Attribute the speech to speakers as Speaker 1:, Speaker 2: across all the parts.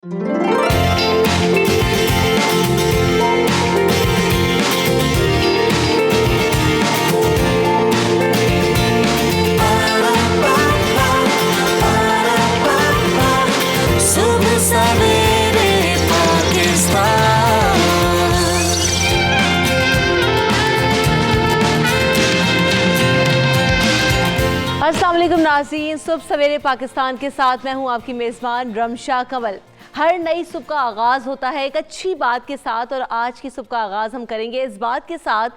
Speaker 1: अस्सलाम वालेकुम नाज़रीन, सुबह सवेरे पाकिस्तान के साथ मैं हूं आपकी मेज़बान रमशा कंवल। हर नई सुबह का आगाज़ होता है एक अच्छी बात के साथ, और आज की सुबह का आगाज़ हम करेंगे इस बात के साथ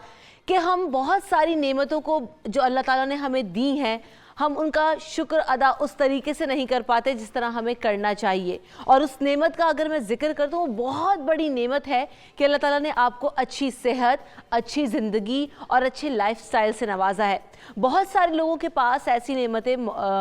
Speaker 1: कि हम बहुत सारी नेमतों को जो अल्लाह ताला ने हमें दी हैं, हम उनका शुक्र अदा उस तरीके से नहीं कर पाते जिस तरह हमें करना चाहिए। और उस नेमत का अगर मैं जिक्र कर दूँ, वो बहुत बड़ी नेमत है कि अल्लाह ताला ने आपको अच्छी सेहत, अच्छी ज़िंदगी और अच्छे लाइफस्टाइल से नवाजा है। बहुत सारे लोगों के पास ऐसी नेमतें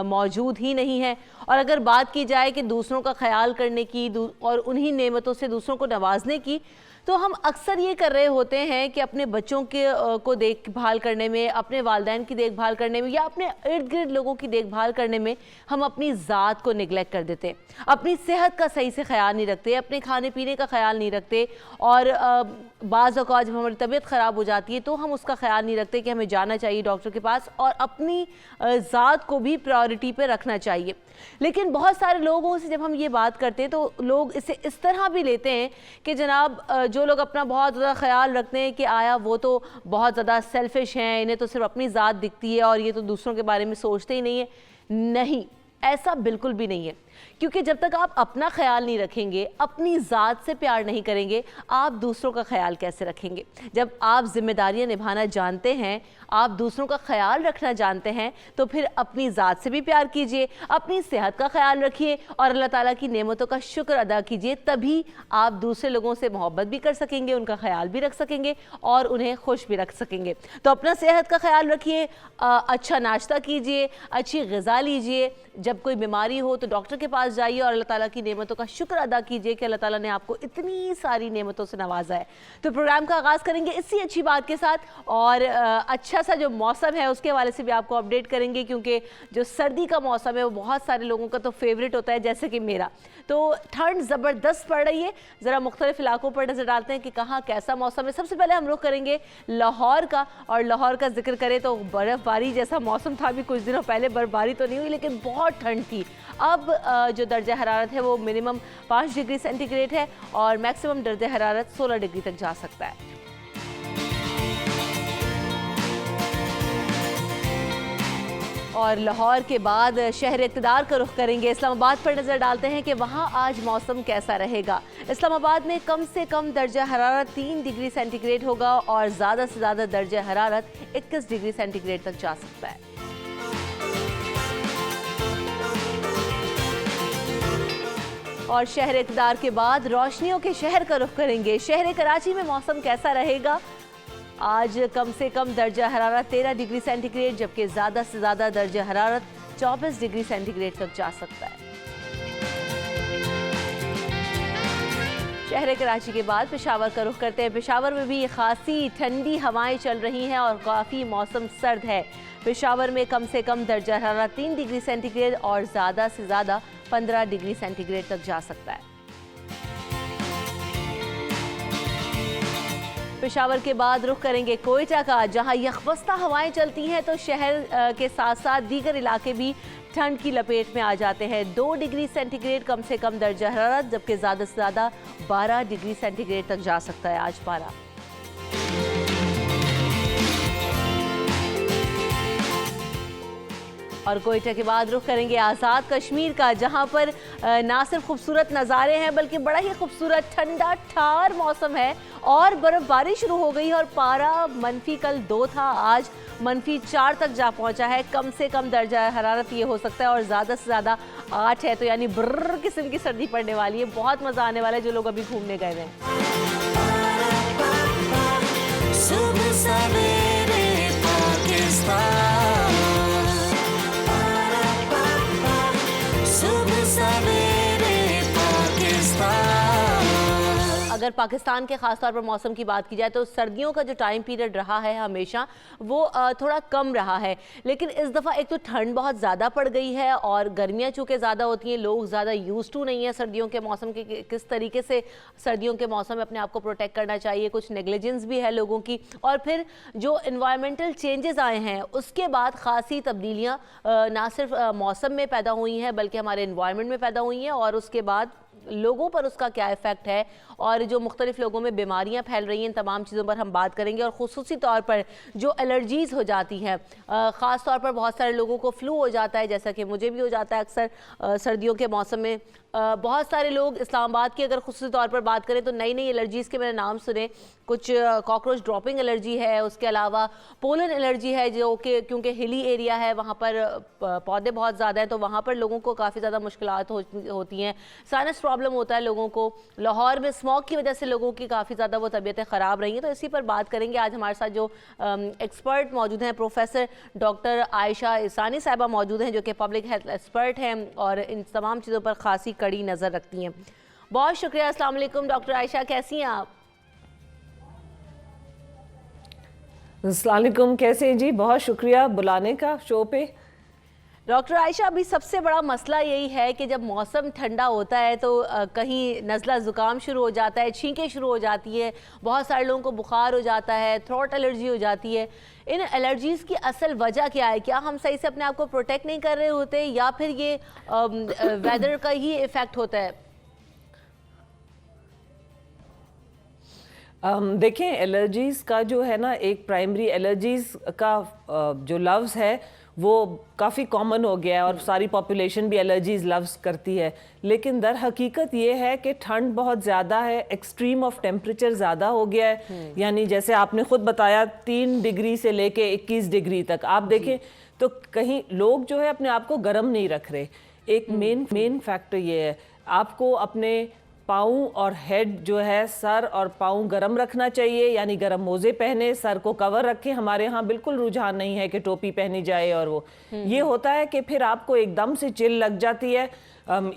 Speaker 1: मौजूद ही नहीं हैं। और अगर बात की जाए कि दूसरों का ख्याल करने की और उन्हीं नेमतों से दूसरों को नवाजने की, तो हम अक्सर ये कर रहे होते हैं कि अपने बच्चों के को देखभाल करने में, अपने वालिदैन की देखभाल करने में, या अपने इर्द गिर्द लोगों की देखभाल करने में हम अपनी ज़ात को निगलेक्ट कर देते हैं, अपनी सेहत का सही से ख्याल नहीं रखते, अपने खाने पीने का ख्याल नहीं रखते। और बाज़ औक़ात जब हमारी तबीयत ख़राब हो जाती है तो हम उसका ख्याल नहीं रखते कि हमें जाना चाहिए डॉक्टर के पास, और अपनी ज़ात को भी प्रायोरिटी पे रखना चाहिए। लेकिन बहुत सारे लोगों से जब हम ये बात करते हैं तो लोग इसे इस तरह भी लेते हैं कि जनाब जो लोग अपना बहुत ज़्यादा ख्याल रखते हैं कि आया वो तो बहुत ज़्यादा सेल्फिश हैं, इन्हें तो सिर्फ अपनी ज़ात दिखती है और ये तो दूसरों के बारे में सोचते ही नहीं है। नहीं, ऐसा बिल्कुल भी नहीं है, क्योंकि जब तक आप अपना ख्याल नहीं रखेंगे, अपनी ज़ात से प्यार नहीं करेंगे, आप दूसरों का ख्याल कैसे रखेंगे? जब आप जिम्मेदारियां निभाना जानते हैं, आप दूसरों का ख्याल रखना जानते हैं, तो फिर अपनी ज़ात से भी प्यार कीजिए, अपनी सेहत का ख्याल रखिए और अल्लाह ताला की नेमतों का शुक्र अदा कीजिए। तभी आप दूसरे लोगों से मोहब्बत भी कर सकेंगे, उनका ख्याल भी रख सकेंगे और उन्हें खुश भी रख सकेंगे। तो अपना सेहत का ख्याल रखिए, अच्छा नाश्ता कीजिए, अच्छी ग़िज़ा लीजिए, जब कोई बीमारी हो तो डॉक्टर के पास जाइए और अल्लाह ताला की नेमतों का शुक्र अदा कीजिए कि अल्लाह ताला ने आपको इतनी सारी नेमतों से नवाजा है। तो प्रोग्राम का आगाज़ करेंगे इसी अच्छी बात के साथ, और अच्छा सा जो मौसम है उसके हवाले से भी आपको अपडेट करेंगे, क्योंकि जो सर्दी का मौसम है वो बहुत सारे लोगों का तो फेवरेट होता है, जैसे कि मेरा। तो ठंड ज़बरदस्त पड़ रही है। ज़रा मुख्तलिफ इलाकों पर नज़र डालते हैं कि कहाँ कैसा मौसम है। सबसे पहले हम रुख करेंगे लाहौर का, और लाहौर का जिक्र करें तो बर्फ़बारी जैसा मौसम था। अभी कुछ दिनों पहले बर्फ़बारी तो नहीं हुई, लेकिन बहुत ठंड थी। अब जो दर्जा हरारत है वो मिनिमम 5 डिग्री सेंटीग्रेड है और मैक्सिमम दर्जा हरारत 16 डिग्री तक जा सकता है। और लाहौर के बाद शहर इक़्तिदार का रुख करेंगे, इस्लामाबाद पर नज़र डालते हैं कि वहाँ आज मौसम कैसा रहेगा। इस्लामाबाद में कम से कम दर्जा हरारत 3 डिग्री सेंटीग्रेड होगा और ज़्यादा से ज़्यादा दर्जा हरारत 21 डिग्री सेंटीग्रेड तक जा सकता है। और शहर इक़्तिदार के बाद रोशनियों के शहर का रुख करेंगे। शहर कराची में मौसम कैसा रहेगा? आज कम से कम दर्जा हरारत 13 डिग्री सेंटीग्रेड, जबकि ज़्यादा से ज़्यादा दर्जा हरारत 24 डिग्री सेंटीग्रेड तक जा सकता है। शहर कराची के बाद पेशावर का रुख करते हैं। पेशावर में भी खासी ठंडी हवाएं चल रही हैं और काफ़ी मौसम सर्द है। पेशावर में कम से कम दर्जा हरारत 3 डिग्री सेंटीग्रेड और ज़्यादा से ज़्यादा 15 डिग्री सेंटीग्रेड तक जा सकता है। पेशावर के बाद रुख करेंगे कोयटा का, जहां यखबस्ता हवाएं चलती हैं तो शहर के साथ साथ दीगर इलाके भी ठंड की लपेट में आ जाते हैं। 2 डिग्री सेंटीग्रेड कम से कम दर्जा हरारत, जबकि ज़्यादा से ज़्यादा 12 डिग्री सेंटीग्रेड तक जा सकता है आज पारा। और कोयटा के बाद रुख करेंगे आज़ाद कश्मीर का, जहां पर ना सिर्फ खूबसूरत नज़ारे हैं बल्कि बड़ा ही खूबसूरत ठंडा ठार मौसम है और बर्फ़बारी शुरू हो गई है। और पारा -2 कल था, आज -4 तक जा पहुंचा है। कम से कम दर्जा हरारत ये हो सकता है और ज़्यादा से ज़्यादा 8 है, तो यानी ब्रर किस्म की सर्दी पड़ने वाली है। बहुत मज़ा आने वाला है जो लोग अभी घूमने गए हैं। अगर पाकिस्तान के ख़ास तौर पर मौसम की बात की जाए तो सर्दियों का जो टाइम पीरियड रहा है हमेशा वो थोड़ा कम रहा है, लेकिन इस दफ़ा एक तो ठंड बहुत ज़्यादा पड़ गई है और गर्मियाँ चूँकि ज़्यादा होती हैं, लोग ज़्यादा यूज़ टू नहीं है सर्दियों के मौसम के किस तरीके से सर्दियों के मौसम में अपने आप को प्रोटेक्ट करना चाहिए, कुछ नेग्लिजेंस भी है लोगों की। और फिर जो इन्वायरमेंटल चेंजेस आए हैं उसके बाद ख़ासी तब्दीलियाँ ना सिर्फ मौसम में पैदा हुई हैं बल्कि हमारे इन्वायरमेंट में पैदा हुई हैं, और उसके बाद लोगों पर उसका क्या इफ़ेक्ट है और जो मुख्तलिफ लोगों में बीमारियां फैल रही हैं, तमाम चीज़ों पर हम बात करेंगे। और ख़ुसूसी तौर पर जो एलर्जीज़ हो जाती हैं, ख़ास तौर पर बहुत सारे लोगों को फ्लू हो जाता है, जैसा कि मुझे भी हो जाता है अक्सर सर्दियों के मौसम में। बहुत सारे लोग इस्लामाबाद की अगर ख़ुसूसी तौर पर बात करें तो नई नई एलर्जीज़ के मैंने नाम सुने, कुछ कॉकरोच ड्रॉपिंग एलर्जी है, उसके अलावा पोलन एलर्जी है जो कि क्योंकि हिली एरिया है वहाँ पर पौधे बहुत ज़्यादा हैं तो वहाँ पर लोगों को काफ़ी ज़्यादा मुश्किलात होती हैं। साइनस प्रॉब्लम होता है लोगों को, लाहौर में स्मॉग की वजह से लोगों की काफ़ी ज़्यादा वो तबीयतें ख़राब रही हैं। तो इसी पर बात करेंगे। आज हमारे साथ जो एक्सपर्ट मौजूद हैं, प्रोफेसर डॉक्टर आयशा इसानी साहिबा मौजूद हैं जो कि पब्लिक हेल्थ एक्सपर्ट हैं और इन तमाम चीज़ों पर खासी कड़ी नज़र रखती हैं। बहुत शुक्रिया। अस्सलाम वालेकुम डॉक्टर आयशा, कैसी हैं आप?
Speaker 2: अस्सलाम वालेकुम, कैसे हैं जी? बहुत शुक्रिया बुलाने का शो पे।
Speaker 1: डॉक्टर आयशा, अभी सबसे बड़ा मसला यही है कि जब मौसम ठंडा होता है तो कहीं नज़ला ज़ुकाम शुरू हो जाता है, छींकें शुरू हो जाती है, बहुत सारे लोगों को बुखार हो जाता है, थ्रोट एलर्जी हो जाती है। इन एलर्जीज़ की असल वजह क्या है? क्या हम सही से अपने आप को प्रोटेक्ट नहीं कर रहे होते या फिर ये वेदर का ही इफ़ेक्ट होता है?
Speaker 2: देखें, एलर्जीज़ का जो है ना, एक प्राइमरी एलर्जीज़ का जो लफ्ज़ है वो काफ़ी कॉमन हो गया है और सारी पॉपुलेशन भी एलर्जीज़ लफ्ज़ करती है, लेकिन दर हकीकत ये है कि ठंड बहुत ज़्यादा है, एक्सट्रीम ऑफ टेम्परेचर ज़्यादा हो गया है। यानी जैसे आपने ख़ुद बताया 3 डिग्री से लेके 21 डिग्री तक आप देखें तो कहीं लोग जो है अपने आप को गर्म नहीं रख रहे। एक मेन फैक्टर ये है, आपको अपने पाँव और हेड जो है, सर और पाँव गरम रखना चाहिए, यानी गरम मोज़े पहने, सर को कवर रखें। हमारे यहाँ बिल्कुल रुझान नहीं है कि टोपी पहनी जाए और वो ये होता है कि फिर आपको एकदम से चिल लग जाती है।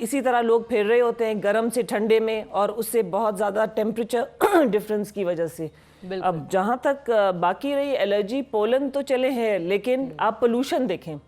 Speaker 2: इसी तरह लोग फिर रहे होते हैं गर्म से ठंडे में और उससे बहुत ज़्यादा टेम्परेचर डिफरेंस की वजह से। अब जहाँ तक बाकी रही एलर्जी, पोलन तो चले हैं, लेकिन आप पोल्यूशन देखें,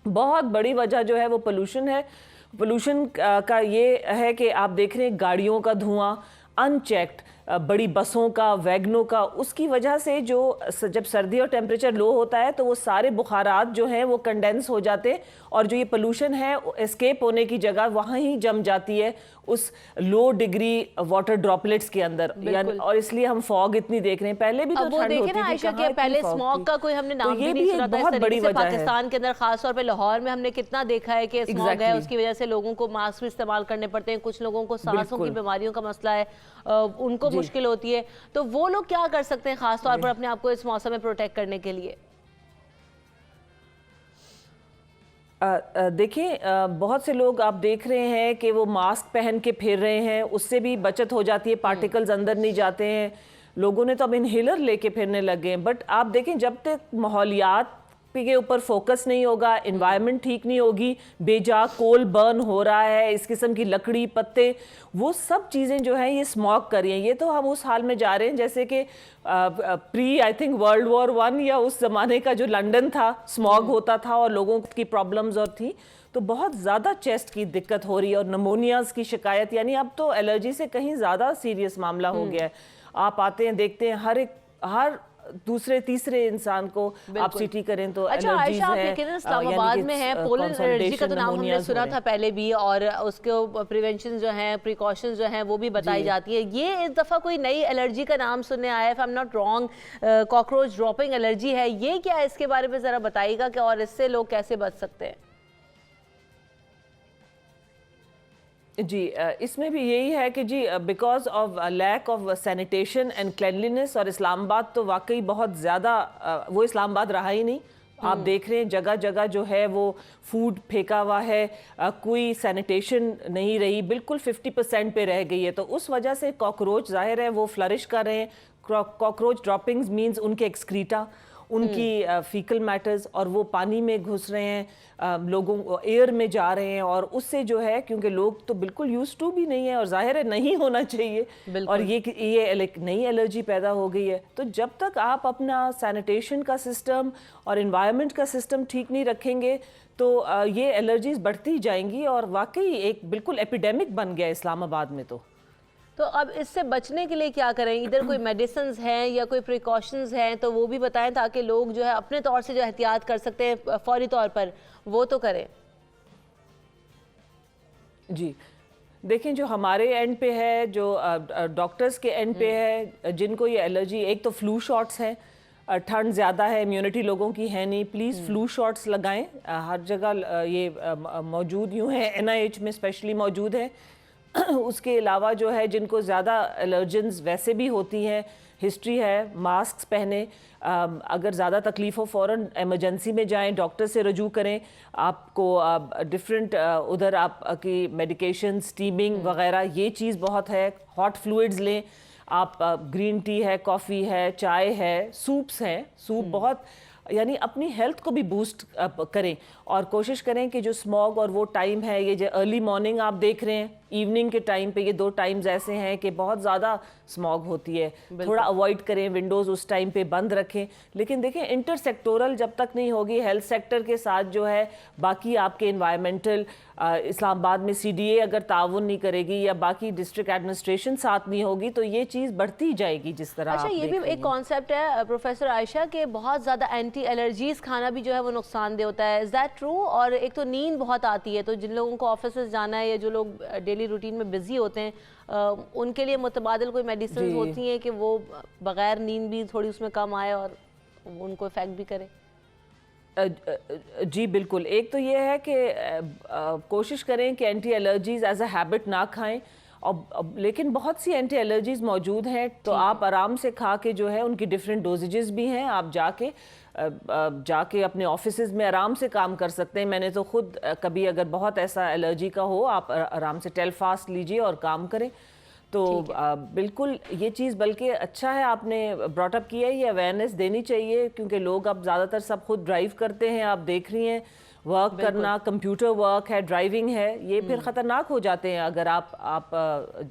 Speaker 2: बहुत बड़ी वजह जो है वो पोल्यूशन है। पोल्यूशन का ये है कि आप देख रहे हैं गाड़ियों का धुआं अनचेक्ड, बड़ी बसों का, वैगनों का, उसकी वजह से जो जब सर्दी और टेम्परेचर लो होता है तो वो सारे बुखारात जो हैं वो कंडेंस हो जाते हैं और जो ये पोल्यूशन है एस्केप होने की जगह वहाँ ही जम जाती है उस लो डिग्री वाटर ड्रॉपलेट्स के अंदर, यानी और इसलिए हम फॉग इतनी देख रहे हैं। पहले भी तो ठंड होती थी,
Speaker 1: आयशा के पहले स्मॉग का कोई हमने नाम भी नहीं सुना था। बहुत बड़ी वजह है पाकिस्तान के अंदर, खास तौर पे लाहौर में हमने कितना देखा है कि स्मॉग है, उसकी वजह से लोगों को मास्क भी इस्तेमाल करने पड़ते हैं, कुछ लोगों को सांसों की बीमारियों का मसला है, उनको मुश्किल होती है। तो वो लोग क्या कर सकते हैं खास तौर पर अपने आप को इस मौसम में प्रोटेक्ट करने के लिए?
Speaker 2: देखिए, बहुत से लोग आप देख रहे हैं कि वो मास्क पहन के फिर रहे हैं, उससे भी बचत हो जाती है, पार्टिकल्स अंदर नहीं जाते हैं। लोगों ने तो अब इनहेलर लेके फिरने लगे हैं, बट आप देखें जब तक माहौलियात के ऊपर फोकस नहीं होगा, एनवायरनमेंट ठीक नहीं होगी, बेजा कोल बर्न हो रहा है, इस किस्म की लकड़ी, पत्ते, वो सब चीज़ें जो हैं ये स्मॉग कर रही हैं। ये तो हम उस हाल में जा रहे हैं जैसे कि pre I think world war 1 या उस ज़माने का जो लंदन था, स्मॉग होता था और लोगों की प्रॉब्लम्स और थी, तो बहुत ज़्यादा चेस्ट की दिक्कत हो रही है और नमोनियाज़ की शिकायत, यानी अब तो एलर्जी से कहीं ज़्यादा सीरियस मामला हो गया है। आप आते हैं देखते हैं हर दूसरे तीसरे इंसान को आप सिटी करें तो एलर्जीज है।
Speaker 1: इस्लामाबाद में है पोलन एलर्जी का तो नाम हमने सुना था पहले भी, और उसके प्रिवेंशन जो है, प्रिकॉशंस जो हैं वो भी बताई जाती है। ये इस दफ़ा कोई नई एलर्जी का नाम सुनने आया है, if I am not wrong, cockroach dropping allergy है। ये क्या है, इसके बारे में ज़रा बताइएगा कि और इससे लोग कैसे बच सकते हैं?
Speaker 2: जी, इसमें भी यही है कि जी because of lack of sanitation and cleanliness, और इस्लामाबाद तो वाकई बहुत ज़्यादा वो इस्लामाबाद रहा ही नहीं। आप देख रहे हैं जगह जगह जो है वो फूड फेंका हुआ है, कोई सैनिटेशन नहीं रही, बिल्कुल 50% पे रह गई है। तो उस वजह से कॉकरोच ज़ाहिर है वो फ्लरिश कर रहे हैं। कॉकरोच ड्रॉपिंग्स मीन्स उनके एक्सक्रीटा, उनकी फीकल मैटर्स, और वो पानी में घुस रहे हैं, लोगों एयर में जा रहे हैं, और उससे जो है, क्योंकि लोग तो बिल्कुल यूज टू भी नहीं है और जाहिर है नहीं होना चाहिए, और ये नई एलर्जी पैदा हो गई है। तो जब तक आप अपना सैनिटेशन का सिस्टम और इन्वायरमेंट का सिस्टम ठीक नहीं रखेंगे तो ये एलर्जीज बढ़ती जाएंगी, और वाकई एक बिल्कुल एपिडेमिक बन गया इस्लामाबाद में। तो
Speaker 1: अब इससे बचने के लिए क्या करें? इधर कोई मेडिसिन्स हैं या कोई प्रिकॉशंस हैं तो वो भी बताएं, ताकि लोग जो है अपने तौर से जो एहतियात कर सकते हैं फौरी तौर पर, वो तो करें।
Speaker 2: जी देखें, जो हमारे एंड पे है, जो डॉक्टर्स के एंड पे है, जिनको ये एलर्जी, एक तो फ्लू शॉट्स हैं, ठंड ज़्यादा है, इम्यूनिटी लोगों की है नहीं, प्लीज़ फ्लू शॉट्स लगाएं। हर जगह ये मौजूद यूँ है, NIH में स्पेशली मौजूद है। उसके अलावा जो है, जिनको ज़्यादा एलर्जेंस वैसे भी होती हैं, हिस्ट्री है, मास्क पहने, अगर ज़्यादा तकलीफ़ हो फ़ौरन एमरजेंसी में जाएं, डॉक्टर से रजू करें। आपको डिफरेंट उधर आपकी मेडिकेशन, स्टीमिंग वगैरह, ये चीज़ बहुत है। हॉट फ्लूइड्स लें आप, ग्रीन टी है, कॉफ़ी है, चाय है, सूप्स हैं, सूप बहुत, यानी अपनी हेल्थ को भी बूस्ट करें, और कोशिश करें कि जो स्मॉग और वो टाइम है, ये जो अर्ली मॉर्निंग आप देख रहे हैं, इवनिंग के टाइम पे, ये 2 टाइम्स ऐसे हैं कि बहुत ज़्यादा स्मॉग होती है, थोड़ा अवॉइड करें, विंडोज़ उस टाइम पे बंद रखें। लेकिन देखें, इंटरसेक्टोरल जब तक नहीं होगी हेल्थ सेक्टर के साथ जो है, बाकी आपके इन्वायरमेंटल, इस्लामाबाद में CDA अगर ताउन नहीं करेगी या बाकी डिस्ट्रिक्ट एडमिनिस्ट्रेशन साथ नहीं होगी, तो ये चीज़ बढ़ती जाएगी जिस तरह।
Speaker 1: अच्छा, ये भी एक कॉन्सेप्ट है प्रोफेसर आयशा के बहुत ज़्यादा एंटी एलर्जीज खाना भी जो है वो नुकसानदेह होता है, इज़ दैट ट्रू? और एक तो नींद बहुत आती है, तो जिन लोगों को ऑफिस जाना है या जो लोग डेली रूटीन में बिजी होते हैं, उनके लिए मुतबादिल कोई मेडिसिन होती हैं कि वो बगैर नींद भी थोड़ी उसमें कम आए और उनको इफेक्ट भी करे?
Speaker 2: जी बिल्कुल। एक तो ये है कि कोशिश करें कि anti allergies as a habit ना खाएं, और लेकिन बहुत सी एंटी एलर्जीज मौजूद हैं, तो आप आराम से खा के जो है, उनकी डिफरेंट डोजेजेस भी हैं, आप जाके अपने ऑफिसेज में आराम से काम कर सकते हैं। मैंने तो खुद कभी अगर बहुत ऐसा एलर्जी का हो, आप आराम से टेलफास्ट लीजिए और काम करें। तो बिल्कुल ये चीज़ बल्कि अच्छा है आपने ब्रॉटअप किया है, ये अवेयरनेस देनी चाहिए, क्योंकि लोग अब ज़्यादातर सब खुद ड्राइव करते हैं, आप देख रही हैं, वर्क करना, कंप्यूटर वर्क है, ड्राइविंग है, ये फिर खतरनाक हो जाते हैं अगर आप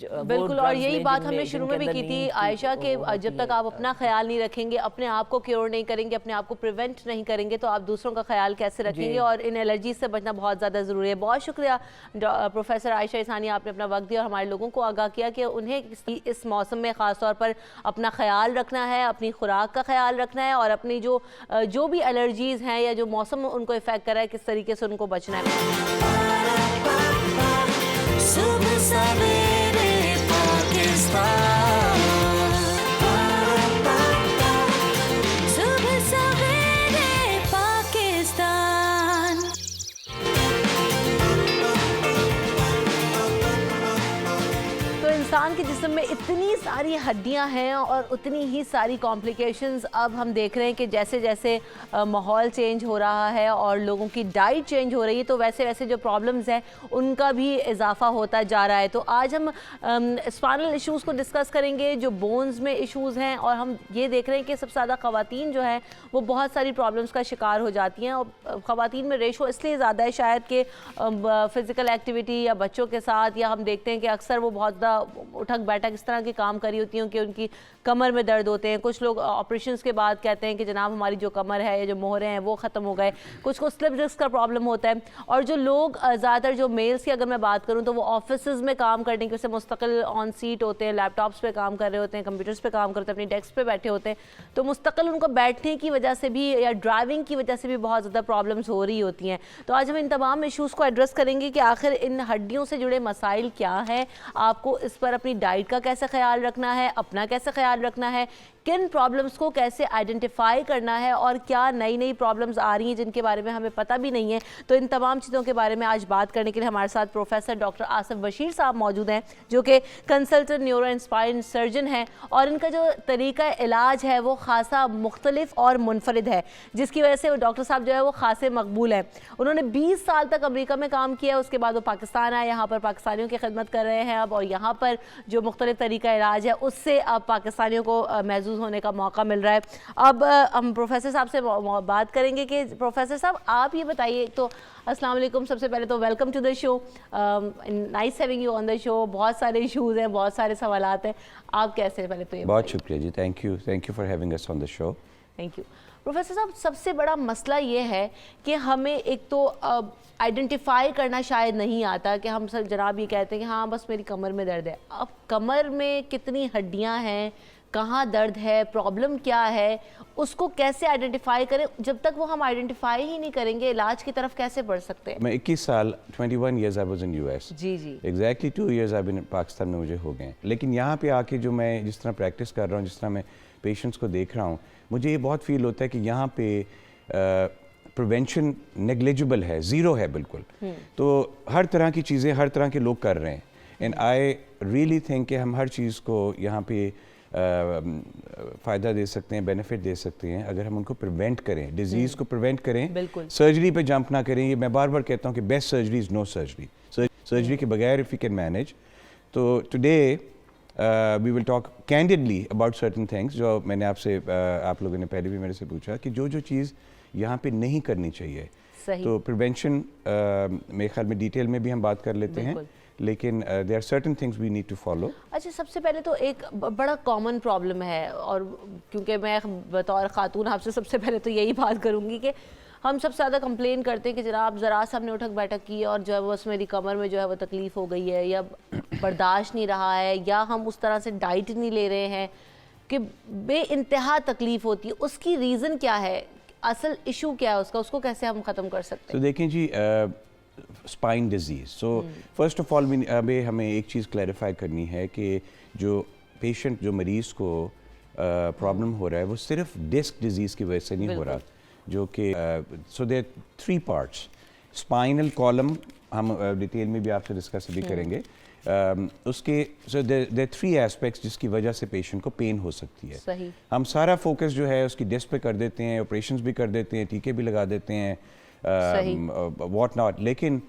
Speaker 1: बिल्कुल। और यही बात हमने शुरू में भी की थी आयशा, के जब तक आप अपना ख्याल नहीं रखेंगे, अपने आप को क्योर नहीं करेंगे, अपने आप को प्रिवेंट नहीं करेंगे, तो आप दूसरों का ख्याल कैसे रखेंगे? और इन एलर्जी से बचना बहुत ज़्यादा ज़रूरी है। बहुत शुक्रिया प्रोफेसर आयशा इसानी, आपने अपना वक्त दिया और हमारे लोगों को आगाह किया कि उन्हें इस मौसम में ख़ास तौर पर अपना ख्याल रखना है, अपनी खुराक का ख्याल रखना है, और अपनी जो भी एलर्जीज़ हैं या जो मौसम उनको इफेक्ट कर रहा है, किस तरीके से उनको बचना है। सुबह सवेरे पाकिस्तान, सुबह सवेरे पाकिस्तान। तो इंसान के जिस्म में इतनी सारी हड्डियां हैं और उतनी ही सारी कॉम्प्लिकेशंस अब हम देख रहे हैं कि जैसे जैसे माहौल चेंज हो रहा है और लोगों की डाइट चेंज हो रही है, तो वैसे वैसे जो प्रॉब्लम्स हैं उनका भी इजाफा होता जा रहा है। तो आज हम स्पाइनल इश्यूज़ को डिस्कस करेंगे, जो बोन्स में इश्यूज़ हैं, और हम ये देख रहे हैं कि सबसे ज़्यादा ख़वातीन जो है वो बहुत सारी प्रॉब्लम्स का शिकार हो जाती हैं। और ख़वातीन में रेशो इसलिए ज़्यादा है शायद कि फ़िज़िकल एक्टिविटी या बच्चों के साथ, या हम देखते हैं कि अक्सर वो बहुत ज़्यादा उठक बैठक इस तरह के काम कर रही होती हैं कि उनकी कमर में दर्द होते हैं। कुछ लोग ऑपरेशंस के बाद कहते हैं कि जनाब हमारी जो कमर है या जो मोहरे हैं वो ख़त्म हो गए। कुछ को स्लिप डिस्क का प्रॉब्लम होता है। और जो लोग ज़्यादातर जो मेल्स की अगर मैं बात करूँ तो वो ऑफिस में काम करने की वजह से मुस्तकिल ऑन सीट होते हैं, लैपटॉप्स पे काम कर रहे होते हैं, कंप्यूटर्स पे काम करते हैं, अपनी डेस्क पे बैठे होते हैं, तो मुस्तकिल उनको बैठने की वजह से भी या ड्राइविंग की वजह से भी बहुत ज़्यादा प्रॉब्लम्स हो रही होती हैं। तो आज हम इन तमाम इशूज़ को एड्रेस करेंगे कि आखिर इन हड्डियों से जुड़े मसाइल क्या हैं, आपको इस पर अपनी डाइट का कैसे ख्याल रखना है, अपना कैसे ख्याल रखना है, किन प्रॉब्लम्स को कैसे आइडेंटिफाई करना है, और क्या नई नई प्रॉब्लम्स आ रही हैं जिनके बारे में हमें पता भी नहीं है। तो इन तमाम चीज़ों के बारे में आज बात करने के लिए हमारे साथ प्रोफेसर डॉक्टर आसिफ बशीर साहब मौजूद हैं, जो कि consultant neuro and spine surgeon हैं, और इनका जो तरीका इलाज है वो खासा मुख्तलिफ और मुनफरिद है, जिसकी वजह से वो डॉक्टर साहब जो है वो खासे मकबूल हैं। उन्होंने 20 साल तक अमेरिका में काम किया, उसके बाद वो पाकिस्तान आए, यहाँ पर पाकिस्तानियों की खिदमत कर रहे हैं अब, और यहाँ पर जो मुख्तलिफ तरीका इलाज है उससे अब पाकिस्तानियों को महसूस यूज़ होने का मौका मिल रहा है। अब हम प्रोफेसर साहब से बात करेंगे कि प्रोफेसर साहब आप ये बताइए, तो अस्सलाम वालेकुम, सबसे पहले तो welcome to the show, nice having you on the show. बहुत सारे इशूज़ हैं, बहुत सारे सवालात हैं, आप कैसे हैं? पहले तो ये
Speaker 3: बहुत शुक्रिया जी, thank you for having us on the show.
Speaker 1: Thank you. Professor साहब, सबसे बड़ा मसला ये है कि हमें एक तो आइडेंटिफाई करना शायद नहीं आता कि हम सर जनाब ये कहते हैं कि हाँ बस मेरी कमर में दर्द है। अब कमर में कितनी हड्डियां हैं, कहाँ दर्द है, प्रॉब्लम क्या है, उसको कैसे आइडेंटिफाई करें? जब तक वो हम आइडेंटिफाई ही नहीं करेंगे, इलाज की तरफ कैसे बढ़ सकते हैं?
Speaker 3: मैं 21 साल 21 years I was in US.
Speaker 1: जी जी,
Speaker 3: exactly 2 years I been Pakistan में मुझे हो गए। लेकिन यहाँ पे आके जो मैं जिस तरह प्रैक्टिस कर रहा हूँ, जिस तरह मैं पेशेंट्स को देख रहा हूँ, मुझे ये बहुत फील होता है कि यहाँ पे प्रिवेंशन नेग्लिजिबल है, ज़ीरो है बिल्कुल। तो हर तरह की चीज़ें हर तरह के लोग कर रहे हैं, एंड आई रियली थिंक कि हम हर चीज़ को यहाँ पे फ़ायदा दे सकते हैं, बेनिफिट दे सकते हैं अगर हम उनको प्रिवेंट करें, डिजीज़ को प्रिवेंट करें, सर्जरी पे जंप ना करें। ये मैं बार बार कहता हूँ कि best surgery is no surgery. Surgery के बगैर इफ़ यू कैन मैनेज। तो today we will talk candidly about certain things जो मैंने आपसे आप लोगों ने पहले भी मेरे से पूछा कि जो चीज़ यहाँ पे नहीं करनी चाहिए। तो प्रिवेंशन मेरे ख्याल में डिटेल में भी हम बात कर लेते हैं, लेकिन there are certain things we need to follow.
Speaker 1: अच्छा, सबसे पहले तो एक बड़ा कॉमन प्रॉब्लम है, और क्योंकि मैं बतौर खातून आपसे सबसे पहले तो यही बात करूँगी कि हम सबसे ज़्यादा कंप्लेन करते हैं कि जनाब ज़रा सा हमने उठक बैठक की और जो है बस मेरी कमर में जो है वो तकलीफ़ हो गई है, या बर्दाश्त नहीं रहा है, या हम उस तरह से डाइट नहीं ले रहे हैं कि बे इंतहा तकलीफ़ होती है। उसकी रीज़न क्या है, असल इशू क्या है उसका, उसको कैसे हम ख़त्म कर सकते हैं?
Speaker 3: तो देखें जी, spine disease. So first of all हमें एक चीज़ क्लैरिफाई करनी है कि जो पेशेंट, जो मरीज़ को प्रॉब्लम हो रहा है वो सिर्फ डिस्क डिजीज़ की वजह से नहीं हो रहा, जो कि so there 3 parts. Spinal column हम डिटेल में भी आपसे डिस्कस भी करेंगे। उसके सो देयर 3 एस्पेक्ट्स जिसकी वजह से पेशेंट को पेन हो सकती है।
Speaker 1: सही।
Speaker 3: हम सारा फोकस जो है उसकी डिस्क पे कर देते हैं, ऑपरेशंस भी कर देते हैं, टीके भी लगा देते हैं, व्हाट नॉट। लेकिन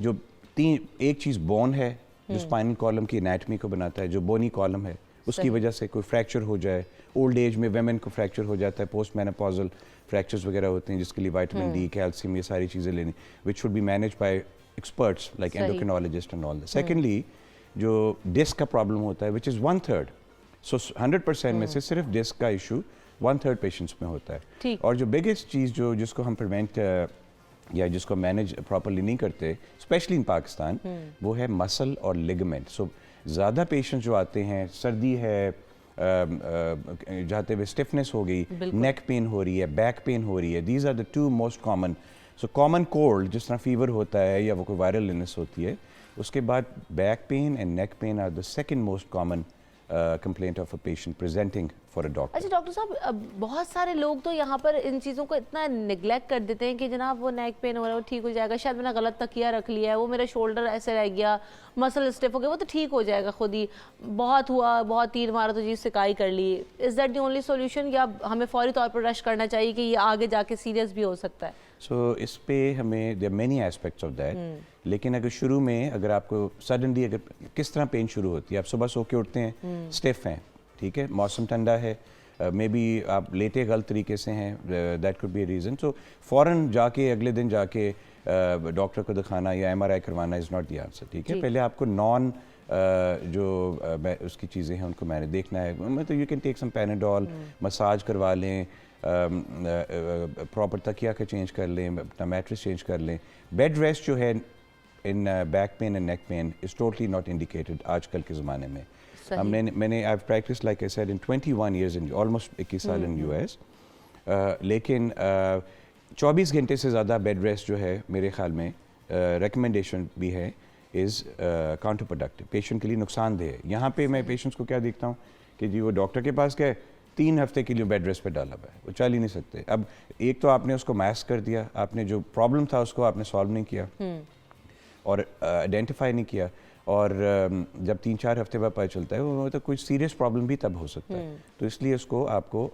Speaker 3: जो एक चीज़ बोन है जो स्पाइनल कॉलम की एनाटमी को बनाता है, जो बोनी कॉलम है, उसकी वजह से कोई फ्रैक्चर हो जाए, ओल्ड एज में वेमेन को फ्रैक्चर हो जाता है, पोस्ट मेनोपॉजल फ्रैक्चर्स वगैरह होते हैं जिसके लिए विटामिन डी, कैल्शियम, ये सारी चीज़ें लेनी, which should be manage by experts like endocrinologist and all that. Secondly, जो डिस्क का प्रॉब्लम होता है विच इज़ 1/3, सो 100% में से सिर्फ डिस्क का इशू 1/3 पेशेंट्स में होता है। और जो बिगेस्ट चीज़ जिसको हम प्रिवेंट या जिसको मैनेज प्रॉपरली नहीं करते, स्पेशली इन पाकिस्तान, वो है मसल और लिगामेंट। सो ज़्यादा पेशेंट्स जो आते हैं, सर्दी है, जाते हुए स्टिफनेस हो गई, नेक पेन हो रही है, बैक पेन हो रही है, these are the 2 most common. So common cold जिस तरह फीवर होता है या वो कोई वायरल इलनेस होती है, उसके बाद back pain and neck pain are the second most common complaint of a patient presenting for a doctor.
Speaker 1: अच्छा डॉक्टर साहब, बहुत सारे लोग तो यहाँ पर इन चीज़ों को इतना निगलेक्ट कर देते हैं कि जनाब वो नेक पेन हो रहा है वो ठीक हो जाएगा, शायद मैंने गलत तकिया रख लिया है, वो मेरा शोल्डर ऐसे रह गया, मसल स्टिफ हो गया, वो तो ठीक हो जाएगा खुद ही, बहुत हुआ, बहुत तीर मारा तो जी सिकाई कर ली। Is that the only solution, या हमें फौरी तौर पर रश करना चाहिए कि ये आगे जाके सीरियस भी हो सकता है?
Speaker 3: सो इस पे हमें there many aspects of that, लेकिन अगर शुरू में अगर आपको सडनली अगर किस तरह पेन शुरू होती है, आप सुबह सो के उठते हैं, स्टिफ हैं, ठीक है, मौसम ठंडा है, मे बी आप लेटे गलत तरीके से हैं, that could be a reason. So फ़ौरन जाके अगले दिन जाके डॉक्टर को दिखाना या MRI करवाना इज़ नॉट द आंसर, ठीक है। पहले आपको नॉन उसकी चीज़ें हैं उनको मैंने देखना है, मतलब you can take some Panadol, massage करवा लें, प्रॉपर तकिया का चेंज कर लें, अपना मैट्रेस चेंज कर लें। बेड रेस्ट जो है in back pain and neck pain is totally not indicated आजकल के ज़माने में। मैंने I practise like I said in 21 years in almost 21 साल इन US, लेकिन 24 घंटे से ज़्यादा बेड रेस्ट जो है मेरे ख्याल में रिकमेंडेशन भी है इज़ काउंटर प्रोडक्टिव, पेशेंट के लिए नुकसानदेह है। यहाँ पे मैं पेशेंट्स को क्या देखता हूँ कि जी वो डॉक्टर के पास गए, 3 हफ्ते के लिए बेड रेस्ट पे डाला हुआ है, वो चल ही नहीं सकते। अब एक तो आपने उसको मास्क कर दिया, आपने जो प्रॉब्लम था उसको आपने सॉल्व नहीं किया और आइडेंटिफाई नहीं किया, और जब 3-4 हफ्ते बाद पता चलता है वो तो कोई सीरियस प्रॉब्लम भी तब हो सकता है, तो इसलिए उसको आपको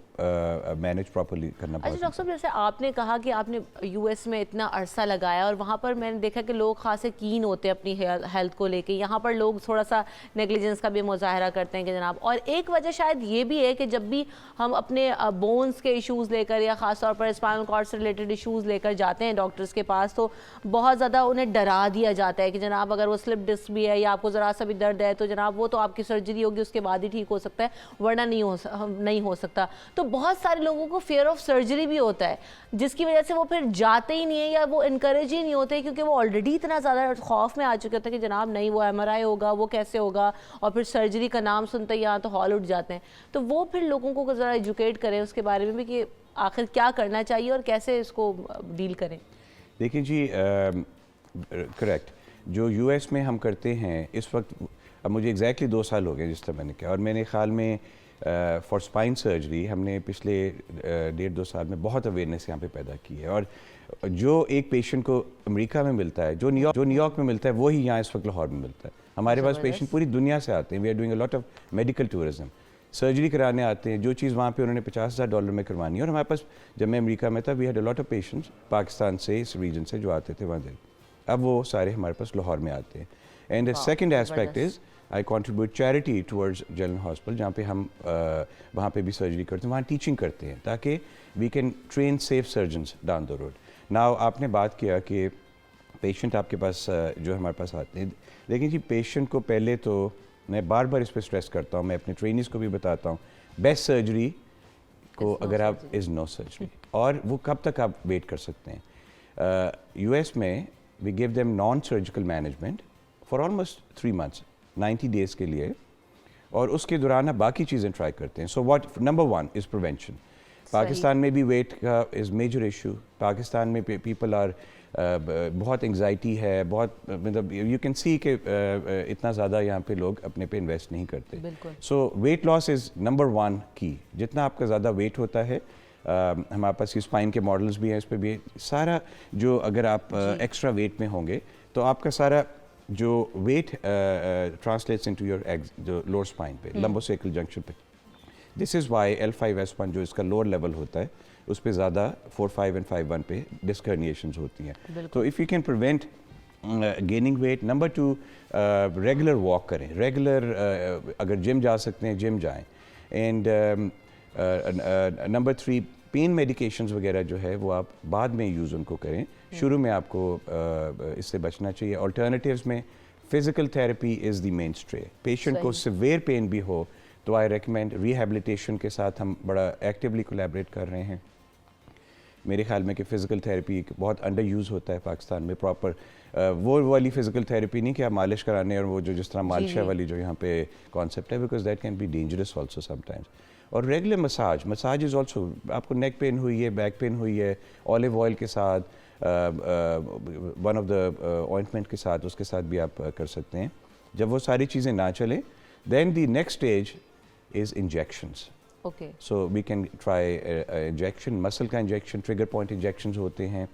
Speaker 3: मैनेज प्रॉपर्ली करना
Speaker 1: अच्छा
Speaker 3: पड़ता
Speaker 1: डॉक्टर साहब, जैसे आपने कहा कि आपने यूएस में इतना अरसा लगाया और वहाँ पर मैंने देखा कि लोग खासे कीन होते हैं अपनी हेल्थ को लेके, यहाँ पर लोग थोड़ा सा नेग्लिजेंस का भी मुजाहरा करते हैं कि जनाब, और एक वजह शायद ये भी है कि जब भी हम अपने बोन्स के इश्यूज़ लेकर या ख़ासतौर पर स्पाइनल कॉर्ड से रिलेटेड इश्यूज़ लेकर जाते हैं डॉक्टर्स के पास, तो बहुत ज़्यादा उन्हें डरा दिया जाता है कि जनाब अगर वो स्लिप डिस्क भी है या आपको ज़रा सा भी दर्द है तो जनाब वो तो आपकी सर्जरी होगी, उसके बाद ही ठीक हो सकता है, वरना नहीं हो सकता। तो बहुत सारे लोगों को फियर ऑफ सर्जरी भी होता है, जिसकी वजह से वो फिर जाते ही नहीं है या वो इनकरेज ही नहीं होते, क्योंकि वो ऑलरेडी इतना ज़्यादा खौफ में आ चुके होते हैं कि जनाब नहीं वो MRI होगा, वो कैसे होगा, और फिर सर्जरी का नाम सुनते ही यहाँ तो हॉल उठ जाते हैं। तो वो फिर लोगों को ज़रा एजुकेट करें उसके बारे में भी कि आखिर क्या करना चाहिए और कैसे इसको डील करें।
Speaker 3: देखिए जी, करेक्ट, जो US में हम करते हैं इस वक्त, अब मुझे एग्जैक्टली 2 साल हो गए जिस तरह मैंने किया, और मेरे ख्याल में फॉर स्पाइन सर्जरी हमने पिछले 1.5-2 साल में बहुत अवेयरनेस यहाँ पे पैदा की है। और जो एक पेशेंट को अमेरिका में मिलता है, जो न्यूयॉर्क में मिलता है, वही यहाँ इस वक्त लाहौर में मिलता है। हमारे पास पेशेंट पूरी दुनिया से आते हैं। We are doing a lot of medical tourism, surgery कराने आते हैं, जो चीज़ वहाँ पे उन्होंने $50,000 में करवानी है। और हमारे पास, जब मैं अमेरिका में था, we had a lot of patients Pakistan से, इस रीजन से, जो आते थे वहाँ से। अब वो सारे हमारे पास लाहौर में आते हैं। And the second aspect is I contribute charity towards general hospital, जहाँ पे हम वहाँ पे भी सर्जरी करते हैं, वहाँ टीचिंग करते हैं, ताकि we can train safe surgeons down the road. Now आपने बात किया कि पेशेंट आपके पास जो हमारे पास आते हैं, लेकिन जी पेशेंट को पहले तो मैं बार बार इस पर स्ट्रेस करता हूँ, मैं अपने ट्रेनिंग्स को भी बताता हूँ, बेस्ट सर्जरी को अगर आप इज़ नो सर्जरी। और वो कब तक आप वेट कर सकते हैं? US में we give them non surgical management for almost 3 months, 90 days के लिए, और उसके दौरान आप बाकी चीज़ें ट्राई करते हैं। So what number 1 is prevention. Pakistan में भी वेट का इज़ मेजर इशू। पाकिस्तान में पीपल आर बहुत एंग्जाइटी है, बहुत, मतलब यू कैन सी कि इतना ज़्यादा यहाँ पे लोग अपने पे इन्वेस्ट नहीं करते। सो वेट लॉस इज़ नंबर 1 की। जितना आपका ज़्यादा वेट होता है, हमारे पास स्पाइन के मॉडल्स भी हैं, इस पर भी सारा, जो अगर आप एक्स्ट्रा वेट में होंगे तो आपका सारा जो वेट ट्रांसलेट्स इनटू योर जो लोअर स्पाइन पे, लंबोसेकल जंक्शन पे। दिस इज़ वाई L5-S1 जो इसका लोअर लेवल होता है, उस पे ज़्यादा 4-5 and 5-1 पे डिस्क हर्निएशंस होती हैं। तो if you can prevent gaining weight, number 2 regular walk करें, रेगुलर अगर जिम जा सकते हैं जिम जाएं, एंड नंबर 3 पेन मेडिकेशंस वगैरह जो है वो आप बाद में यूज़ उनको करें, शुरू में आपको इससे बचना चाहिए। अल्टरनेटिव्स में physical therapy is the main stay. Patient को सिवियर पेन भी हो तो आई रेकमेंड रिहेबिलिटेशन के साथ हम बड़ा एक्टिवली कोलैबोरेट कर रहे हैं। मेरे ख्याल में कि फ़िज़िकल थेरेपी बहुत अंडर यूज़ होता है पाकिस्तान में। प्रॉपर वो वाली फ़िज़िकल थेरेपी नहीं कि आप मालिश कराने, और वो जो जिस तरह मालिशा वाली जो यहाँ पे कॉन्सेप्ट है, because that can be dangerous also sometimes. और रेगुलर मसाज इज़ ऑल्सो, आपको नेक पेन हुई है, बैक पेन हुई है, ऑलिव ऑयल के साथ, वन ऑफ द ऑइंटमेंट के साथ, उसके साथ भी आप कर सकते हैं। जब वो सारी चीज़ें ना चलें, then the next stage is injections. So we can try injection, muscle का इंजेक्शन, ट्रिगर पॉइंट इंजेक्शंस होते हैं।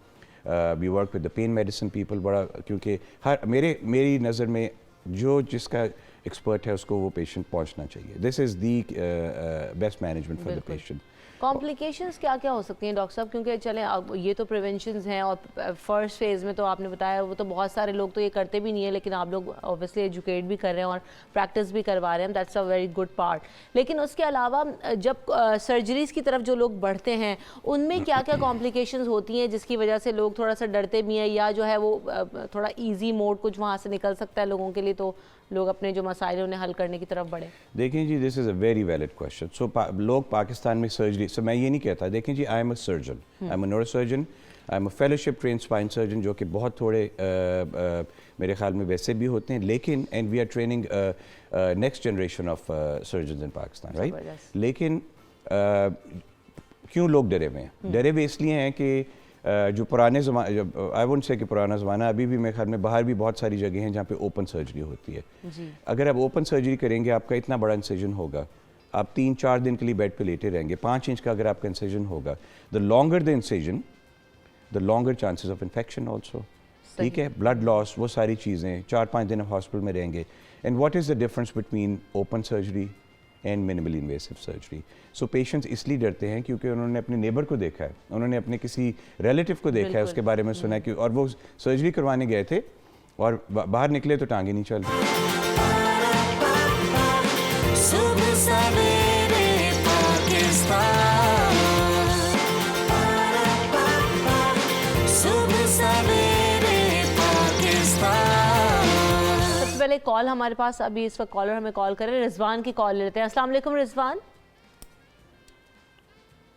Speaker 3: We work with the pain medicine people बड़ा, क्योंकि हर मेरी नज़र में जो जिसका एक्सपर्ट है उसको वो पेशेंट पहुंचना चाहिए। This is the best management for the patient.
Speaker 1: Complications क्या क्या हो सकती हैं डॉक्टर साहब? क्योंकि चलें अब ये तो प्रिवेंशंस हैं, और फर्स्ट फेज़ में तो आपने बताया वो तो बहुत सारे लोग तो ये करते भी नहीं है, लेकिन आप लोग ऑब्वियसली एजुकेट भी कर रहे हैं और प्रैक्टिस भी करवा रहे हैं, that's a very good part. लेकिन उसके अलावा जब सर्जरीज़ की तरफ जो लोग बढ़ते हैं, उनमें क्या क्या कॉम्प्लिकेशंस होती हैं जिसकी वजह से लोग थोड़ा सा डरते भी हैं, या जो है वो थोड़ा ईजी मोड कुछ वहाँ से निकल सकता है लोगों के लिए, तो लोग अपने जो मसाइल उन्हें हल करने की तरफ बढ़े?
Speaker 3: देखें जी, this is a very valid question. So लोग पाकिस्तान में सर्जरी, सो मैं ये नहीं कहता, देखें जी, I am a surgeon, I am a neurosurgeon, I am a fellowship train spine surgeon, जो कि बहुत थोड़े मेरे ख्याल में वैसे भी होते हैं, लेकिन and we are training next generation of surgeons in Pakistan, right. लेकिन क्यों लोग डरे हुए हैं? डरे हुए इसलिए हैं कि जो पुराने ज़माने, जब आई वुडंट से कि पुराना ज़माना, अभी भी मेरे ख्याल में बाहर भी बहुत सारी जगह हैं जहाँ पे ओपन सर्जरी होती है। अगर आप ओपन सर्जरी करेंगे, आपका इतना बड़ा इंसिजन होगा, आप 3-4 दिन के लिए बेड पे लेटे रहेंगे। 5 इंच का अगर आपका इंसिजन होगा, the longer the incision, the longer chances of infection also. ठीक है, ब्लड लॉस, वो सारी चीज़ें, 4-5 दिन आप हॉस्पिटल में रहेंगे. And what is the difference between open surgery and minimally invasive surgery? So patients इसलिए डरते हैं क्योंकि उन्होंने अपने नेबर को देखा है, उन्होंने अपने किसी रिलेटिव को देखा है, उसके बारे में सुना है कि, और वो सर्जरी करवाने गए थे और बाहर निकले तो टांगे नहीं चल रही.
Speaker 4: सुबह सवेरे पाकिस्तान, सुबह सवेरे पाकिस्तान.
Speaker 1: सबसे पहले कॉल हमारे पास अभी इस वक्त कॉलर हमें कॉल करें, रिजवान की कॉल लेते हैं. अस्सलाम वालेकुम रिजवान.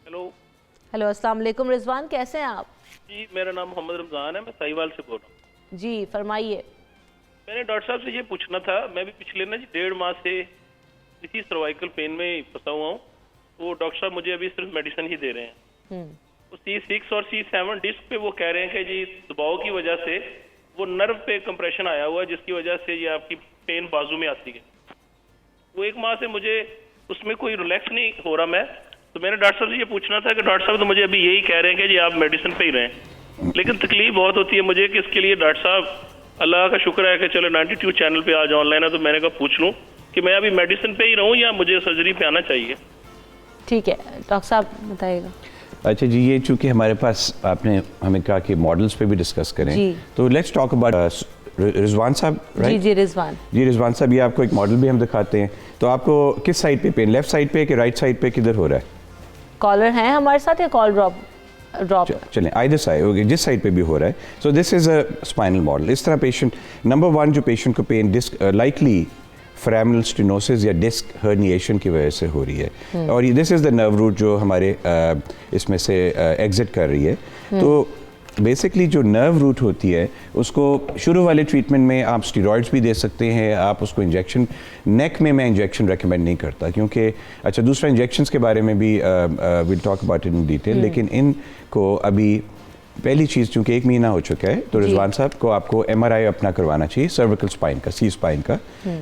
Speaker 5: हेलो
Speaker 1: हेलो, अस्सलाम वालेकुम रिजवान, कैसे हैं आप?
Speaker 5: जी, मेरा नाम मोहम्मद रमज़ान है, मैं साहिवाल से बोल रहा हूँ.
Speaker 1: जी फरमाइए.
Speaker 5: मैंने डॉक्टर साहब से ये पूछना था, मैं भी पिछले ना जी 1.5 माह से इसी सर्वाइकल पेन में फंसा हुआ हूँ. तो डॉक्टर साहब मुझे अभी सिर्फ मेडिसिन ही दे रहे हैं. तो C6 और C7 डिस्क पे वो कह रहे हैं कि जी दबाव की वजह से वो नर्व पे कंप्रेशन आया हुआ है, जिसकी वजह से ये आपकी पेन बाजू में आती है. वो 1 माह से मुझे उसमें कोई रिलैक्स नहीं हो रहा. मैं तो मैंने डॉक्टर साहब से ये पूछना था कि डॉक्टर साहब तो मुझे अभी यही कह रहे हैं कि जी आप मेडिसिन पे ही रहें, लेकिन तकलीफ बहुत होती है मुझे कि इसके लिए डॉक्टर साहब, अल्लाह का शुक्र है कि चलो 92 चैनल पे आज ऑनलाइन है, तो मैंने कहा पूछ लूँ कि मैं अभी मेडिसिन पे ही रहूँ या मुझे सर्जरी पे आना चाहिए.
Speaker 1: ठीक है डॉक्टर साहब बताइएगा.
Speaker 3: अच्छा जी, ये चूंकि हमारे पास आपने हमें कहा कि मॉडल्स पे भी डिस्कस करें,
Speaker 1: जी.
Speaker 3: तो लेट्स टॉक अबाउट रिजवान साहब.
Speaker 1: जी
Speaker 3: राइट
Speaker 1: जी रिजवान.
Speaker 3: जी रिजवान साहब, ये आपको एक मॉडल भी हम दिखाते हैं. तो आपको किस साइड पे पेन, लेफ्ट साइड पे कि राइट साइड पे, किधर हो रहा है?
Speaker 1: कॉलर हैं हमारे साथ या कॉल ड्रॉप?
Speaker 3: चलें, आइदर साइड, ओके, जिस साइड पे भी हो रहा है. So this is a spinal model. इस तरह पेशेंट, नंबर 1 जो पेशेंट को pain disc likely foraminal stenosis या डिस्क हर्निएशन की वजह से हो रही है, और this is the nerve root जो हमारे इसमें से एग्जिट कर रही है. तो बेसिकली जो नर्व रूट होती है उसको शुरू वाले ट्रीटमेंट में आप स्टीरॉइड्स भी दे सकते हैं, आप उसको इंजेक्शन, नेक में मैं इंजेक्शन रेकमेंड नहीं करता क्योंकि, अच्छा दूसरा इंजेक्शंस के बारे में भी will talk about in detail, लेकिन इनको अभी पहली चीज़ चूँकि 1 महीना हो चुका है, तो रिजवान साहब को आपको MRI अपना करवाना चाहिए सर्विकल स्पाइन का, C स्पाइन का.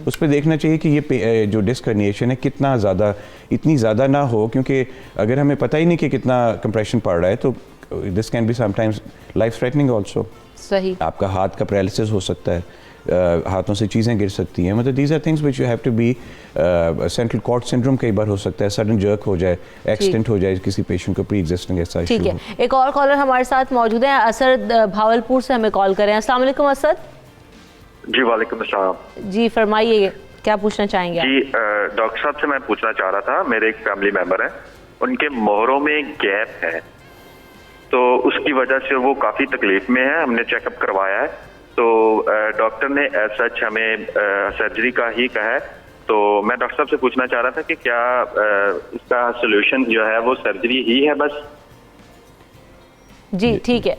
Speaker 3: उस पर देखना चाहिए कि ये जो डिस्क हर्निएशन है कितना ज़्यादा, इतनी ज़्यादा ना हो, क्योंकि अगर हमें पता ही नहीं कि कितना कंप्रेशन पड़ रहा है तो this can be sometimes life threatening also.
Speaker 1: सही.
Speaker 3: आपका हाथ का पैरालिसिस हो सकता है, हाथों से चीज़ें गिर सकती हैं, मतलब these are things which you have to be. Central cord syndrome कई बार हो सकता है, सडन जर्क हो जाए, एक्सीडेंट हो जाए किसी पेशेंट को, प्री एग्जिस्टिंग ऐसा इशू.
Speaker 1: ठीक है, एक और कॉलर हमारे साथ मौजूद है, असद भावलपुर से हमें कॉल करें. अस्सलाम वालेकुम असद.
Speaker 6: जी वालेकुम अस्सलाम.
Speaker 1: जी फरमाइए, क्या पूछना चाहेंगे आप?
Speaker 6: जी डॉक्टर साहब से मैं पूछना चाह रहा था, मेरे एक फैमिली मेंबर हैं, उनके मोहरों में गैप है, तो उसकी वजह से वो काफ़ी तकलीफ में है. हमने चेकअप करवाया है, तो डॉक्टर ने एज सच हमें सर्जरी का ही कहा है. तो मैं डॉक्टर साहब से पूछना चाह रहा था कि क्या इसका सोल्यूशन जो है वो सर्जरी ही है बस?
Speaker 1: जी ठीक है.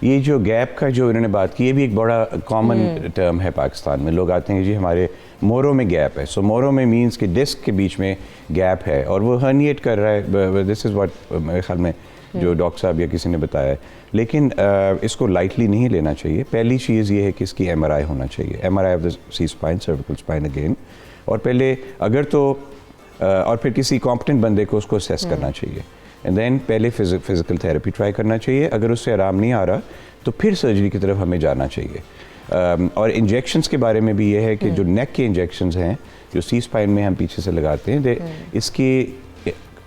Speaker 3: ये जो गैप का जो इन्होंने बात की, ये भी एक बड़ा कॉमन टर्म है पाकिस्तान में. लोग आते हैं जी हमारे मोरों में गैप है. सो मोरों में मींस कि डिस्क के बीच में गैप है और वो हर्निएट कर रहा है. दिस इज़ व्हाट मेरे ख्याल में जो डॉक्टर साहब या किसी ने बताया है, लेकिन इसको लाइटली नहीं लेना चाहिए. पहली चीज़ ये है कि इसकी MRI होना चाहिए, MRI of the C spine, cervical spine again. और पहले अगर तो और फिर किसी कॉम्पिटेंट बंदे को उसको असेस करना चाहिए, एंड देन पहले फिजिकल थेरेपी ट्राई करना चाहिए. अगर उससे आराम नहीं आ रहा तो फिर सर्जरी की तरफ हमें जाना चाहिए. और इंजेक्शंस के बारे में भी ये है कि जो नेक के इंजेक्शंस हैं जो C स्पाइन में हम पीछे से लगाते हैं, इसकी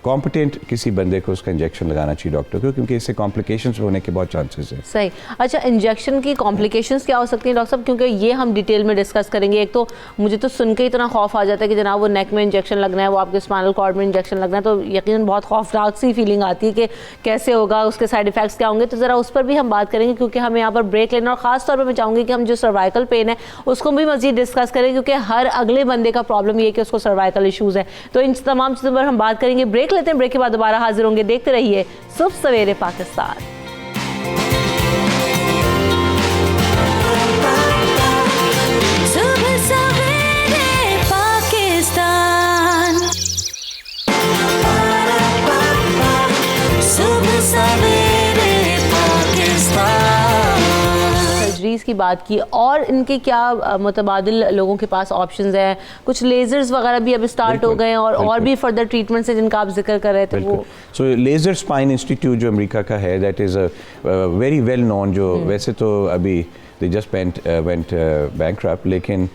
Speaker 3: कॉम्पिटेंट किसी बंदे को उसका इंजेक्शन लगाना चाहिए डॉक्टर को, क्योंकि इससे कॉम्प्लिकेशंस होने के बहुत चांसेस हैं.
Speaker 1: सही. अच्छा, इंजेक्शन की कॉम्प्लिकेशंस क्या हो सकती हैं डॉक्टर साहब, क्योंकि ये हम डिटेल में डिस्कस करेंगे. एक तो मुझे तो सुन के इतना खौफ आ जाता है कि जनाब वो नेक में इंजेक्शन लगना है, वो आपके स्पाइनल कॉर्ड में इंजेक्शन लगना है, तो यकीनन बहुत खौफनाक सी फीलिंग आती है कि कैसे होगा, उसके साइड इफेक्ट्स क्या होंगे. तो ज़रा उस पर भी हम बात करेंगे, क्योंकि हमें यहाँ पर ब्रेक लेना, और ख़ास तौर पर मैं चाहूँगी कि हम जो सर्वाइकल पेन है उसको भी मज़ीद डिस्कस करें, क्योंकि हर अगले बंदे का प्रॉब्लम ये है कि उसको सर्वाइकल इशूज़ है. तो इन तमाम चीज़ों पर हम बात करेंगे. ब्रेक लेते हैं, ब्रेक के बाद दोबारा हाजिर होंगे. देखते रहिए सुबह सवेरे पाकिस्तान.
Speaker 4: सुबह सवेरे पाकिस्तान, सुबह सवेरे पाकिस्तान.
Speaker 1: सर्जरीज की बात की, और इनके क्या मुतबादिल लोगों के पास ऑप्शंस हैं? कुछ लेजर्स वगैरह भी अब स्टार्ट हो गए हैं और भी फर्दर ट्रीटमेंट्स हैं जिनका आप जिक्र कर रहे थे वो।
Speaker 3: सो लेजर स्पाइन इंस्टीट्यूट जो अमेरिका का है, that is a very well known, जो वैसे तो अभी दे जस्ट वेंट बैंकरप्ट, लेकिन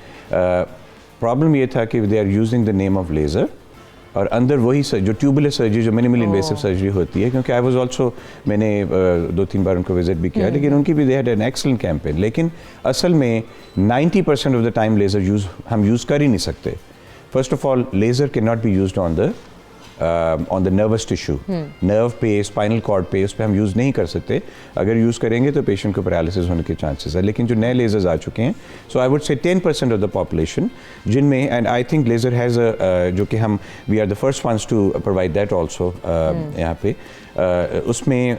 Speaker 3: प्रॉब्लम ये था कि they are using the name of laser, और अंदर वही जो ट्यूबुलर सर्जरी जो मिनिमल इन्वेसिव सर्जरी होती है, क्योंकि आई वाज आल्सो, मैंने 2-3 बार उनको विजिट भी किया, लेकिन उनकी भी they had an excellent campaign, लेकिन असल में 90% ऑफ द टाइम लेज़र हम यूज़ कर ही नहीं सकते। First of all, laser can not be used on the nervous tissue, nerve पे, स्पाइनल कॉर्ड पे, उस पर हम यूज़ नहीं कर सकते। अगर यूज़ करेंगे तो पेशेंट को पैरालिसिस होने के चांसेस है। लेकिन जो नए लेजर्स आ चुके हैं, सो आई would say 10% of the population जिनमें, and I think laser has जो कि हम we are the first ones to provide that also यहाँ पे, उसमें